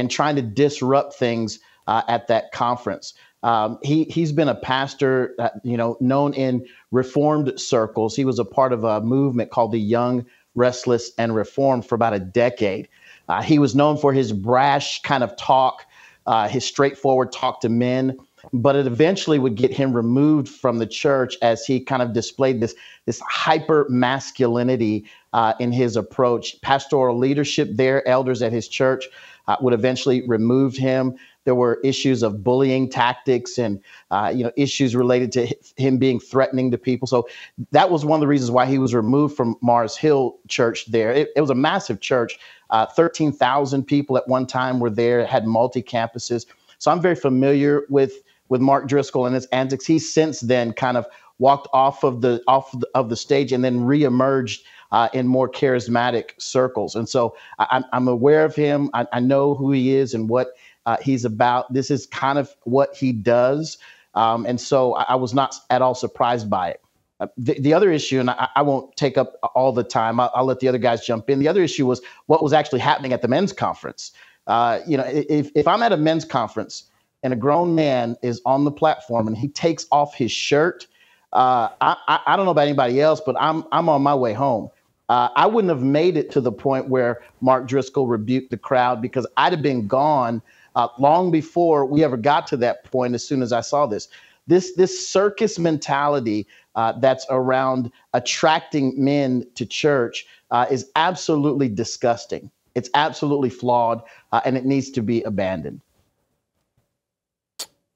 trying to disrupt things at that conference. He's been a pastor, known in Reformed circles. He was a part of a movement called the Young, Restless, and Reformed for about a decade. He was known for his brash kind of talk, his straightforward talk to men, but it eventually would get him removed from the church as he kind of displayed this hyper masculinity in his approach. Pastoral leadership there, elders at his church would eventually remove him. There were issues of bullying tactics and issues related to him being threatening to people. So that was one of the reasons why he was removed from Mars Hill Church there. It was a massive church. 13,000 people at one time were there, had multi-campuses. So I'm very familiar with Mark Driscoll and his antics. He's since then kind of walked off of the stage and then reemerged in more charismatic circles. And so I'm aware of him. I know who he is and what he's about. This is kind of what he does. And so I was not at all surprised by it. The other issue, and I won't take up all the time, I'll let the other guys jump in. The other issue was what was actually happening at the men's conference. If I'm at a men's conference and a grown man is on the platform and he takes off his shirt, I don't know about anybody else, but I'm on my way home. I wouldn't have made it to the point where Mark Driscoll rebuked the crowd because I'd have been gone long before we ever got to that point. As soon as I saw this circus mentality that's around attracting men to church is absolutely disgusting. It's absolutely flawed, and it needs to be abandoned.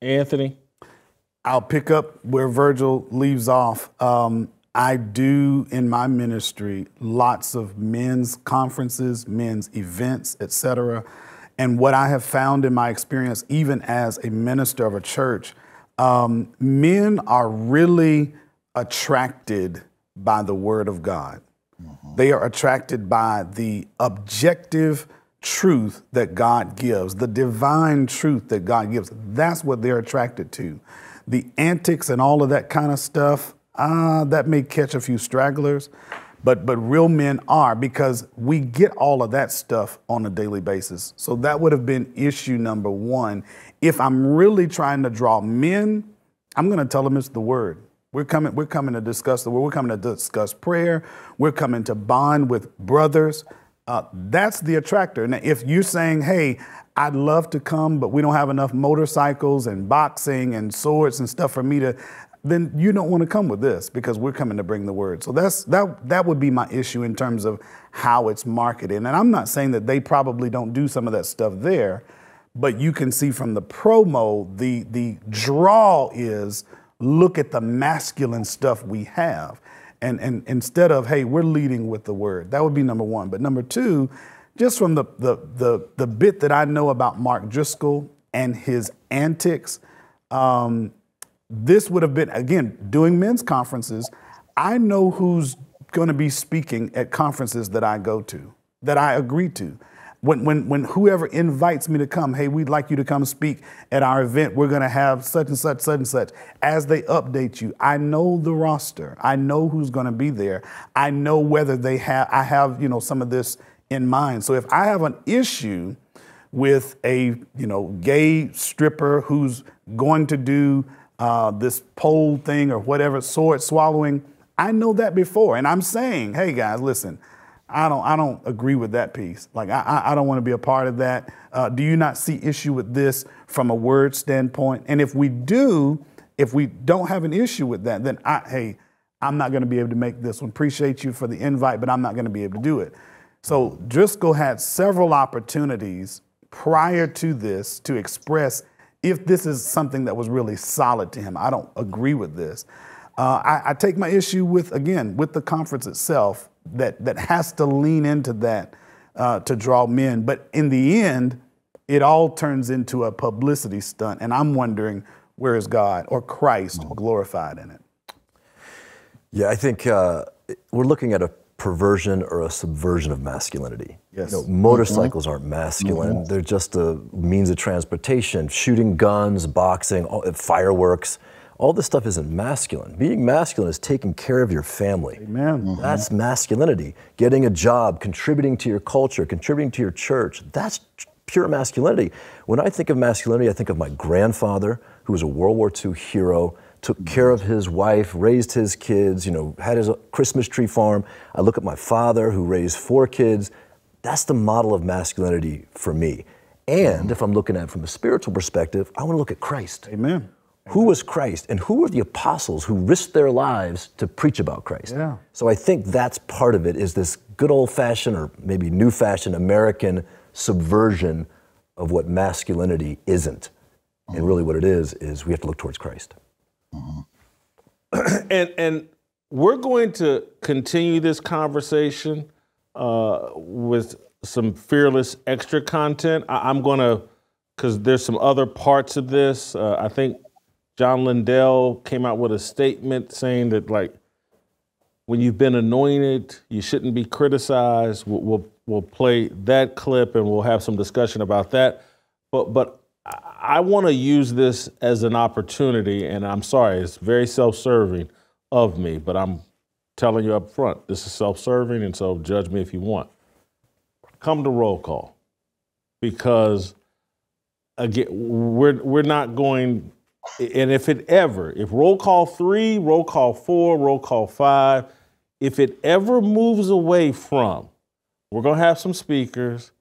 Anthony? I'll pick up where Virgil leaves off. I do, in my ministry, lots of men's conferences, men's events, etc. And what I have found in my experience, even as a minister of a church, men are really attracted by the Word of God. Mm-hmm. They are attracted by the objective truth that God gives, the divine truth that God gives. That's what they're attracted to. The antics and all of that kind of stuff, that may catch a few stragglers, but real men are, because we get all of that stuff on a daily basis. So that would have been issue number one. If I'm really trying to draw men, I'm going to tell them it's the Word. We're coming to discuss the Word. We're coming to discuss prayer. We're coming to bond with brothers. That's the attractor. Now, if you're saying, hey, I'd love to come, but we don't have enough motorcycles and boxing and swords and stuff for me to, then you don't want to come with this because we're coming to bring the word. So that would be my issue in terms of how it's marketed. And I'm not saying that they probably don't do some of that stuff there, but you can see from the promo, the draw is look at the masculine stuff we have. And instead of, hey, we're leading with the word. That would be number one. But number two, just from the bit that I know about Mark Driscoll and his antics, this would have been, again, doing men's conferences. I know who's going to be speaking at conferences that I go to, that I agree to. When whoever invites me to come, hey, we'd like you to come speak at our event. We're going to have such and such, such and such. As they update you, I know the roster. I know who's going to be there. I know whether I have, some of this in mind. So if I have an issue with a, gay stripper who's going to do this pole thing or whatever, sword swallowing, I know that before. And I'm saying, hey guys, listen, I don't agree with that piece. Like, I don't want to be a part of that. Do you not see issue with this from a word standpoint? And if we don't have an issue with that, then I'm not going to be able to make this one. Appreciate you for the invite, but I'm not going to be able to do it. So Driscoll had several opportunities prior to this to express if this is something that was really solid to him. I don't agree with this. I take my issue with the conference itself that has to lean into that to draw men. But in the end, it all turns into a publicity stunt. And I'm wondering, where is God or Christ glorified in it? Yeah, I think we're looking at a perversion or a subversion of masculinity. Yes. Motorcycles aren't masculine. They're just a means of transportation. Shooting guns, boxing, fireworks. All this stuff isn't masculine. Being masculine is taking care of your family. Amen. That's masculinity. Getting a job, contributing to your culture, contributing to your church. That's pure masculinity. When I think of masculinity, I think of my grandfather, who was a World War II hero, took care of his wife, raised his kids, had his Christmas tree farm. I look at my father, who raised 4 kids. That's the model of masculinity for me. And if I'm looking at it from a spiritual perspective, I want to look at Christ. Amen. Who was Christ, and who were the apostles who risked their lives to preach about Christ? Yeah. So I think that's part of it, is this good old-fashioned or maybe new-fashioned American subversion of what masculinity isn't. And really what it is we have to look towards Christ. And we're going to continue this conversation with some fearless extra content. I'm going to, because there's some other parts of this. I think John Lindell came out with a statement saying that, like, when you've been anointed, you shouldn't be criticized. We'll play that clip and we'll have some discussion about that. But I want to use this as an opportunity, and I'm sorry, it's very self-serving of me, but I'm telling you up front, this is self-serving, and so judge me if you want. Come to roll call, because again, we're not going. And if roll call 3, roll call 4, roll call 5, if it ever moves away from, we're going to have some speakers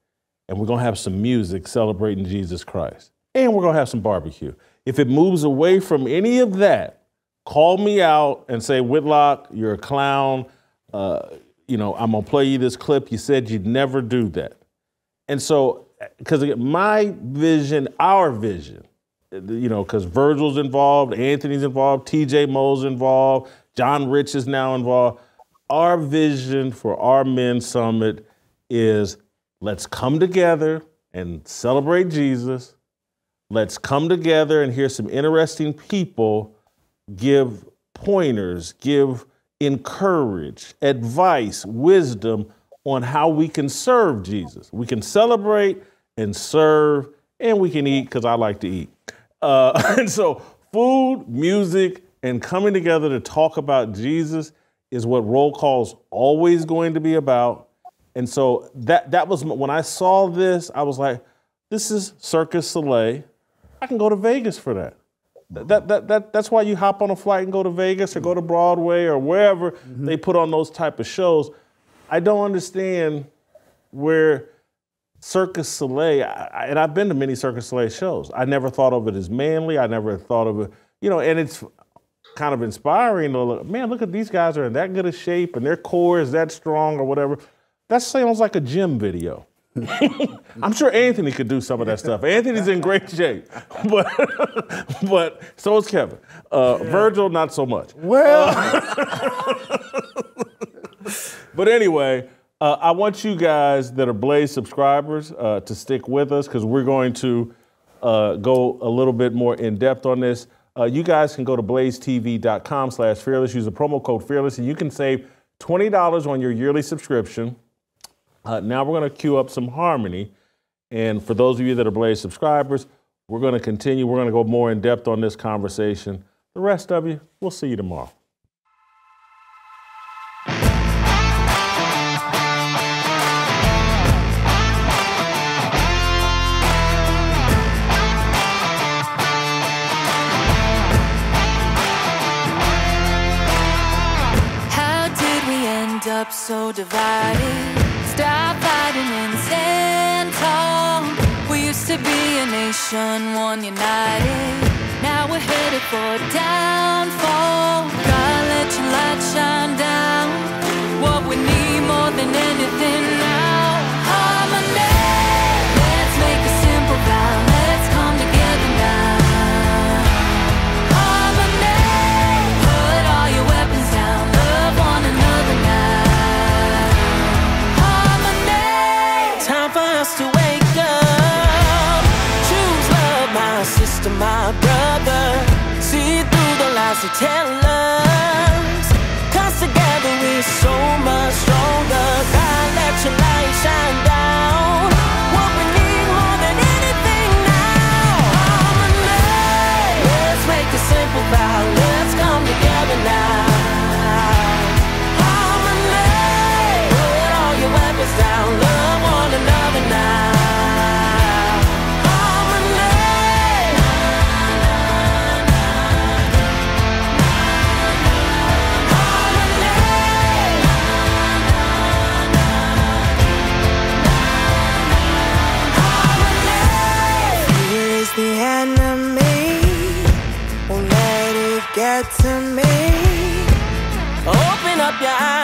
and we're going to have some music celebrating Jesus Christ. And we're going to have some barbecue. If it moves away from any of that, call me out and say, Whitlock, you're a clown. I'm going to play you this clip. You said you'd never do that. And so, because my vision, our vision, because Virgil's involved, Anthony's involved, TJ Moe's involved, John Rich is now involved. Our vision for our men's summit is, let's come together and celebrate Jesus. Let's come together and hear some interesting people give pointers, give encourage, advice, wisdom on how we can serve Jesus. We can celebrate and serve, and we can eat, because I like to eat. And so food, music, and coming together to talk about Jesus is what roll call's always going to be about. And so that was, when I saw this, I was like, this is Circus Soleil. I can go to Vegas for that. That's why you hop on a flight and go to Vegas or go to Broadway or wherever they put on those type of shows. I don't understand where Circus Soleil, and I've been to many Circus Soleil shows. I never thought of it as manly. I never thought of it, and kind of inspiring to look, man, look at these guys are in that good a shape and their core is that strong or whatever. That sounds like a gym video. I'm sure Anthony could do some of that stuff. Anthony's in great shape, but so is Kevin. Virgil, not so much. Well, but anyway, I want you guys that are Blaze subscribers to stick with us because we're going to go a little bit more in depth on this. You guys can go to blazetv.com/fearless, use the promo code fearless, and you can save $20 on your yearly subscription. Now we're going to queue up some harmony. And for those of you that are Blaze subscribers, we're going to continue. We're going to go more in depth on this conversation. The rest of you, we'll see you tomorrow. How did we end up so divided? Stop fighting and stand tall. We used to be a nation, one united. Now we're headed for downfall. God, let your light shine down. What we need more than anything now. Harmony. Let's make a simple vow. Let's come together now. Harmony. Put all your weapons down. Love one another now. Time for us to wake up. Choose love, my sister, my brother. See through the lies they tell us. 'Cause together we're so much stronger. God, let your light shine down. What we need more than anything now. Harmony. Let's make a simple vow. Let's come together now. Harmony. Put all your weapons down. Love one another now. The enemy won't let it get to me. Open up your eyes.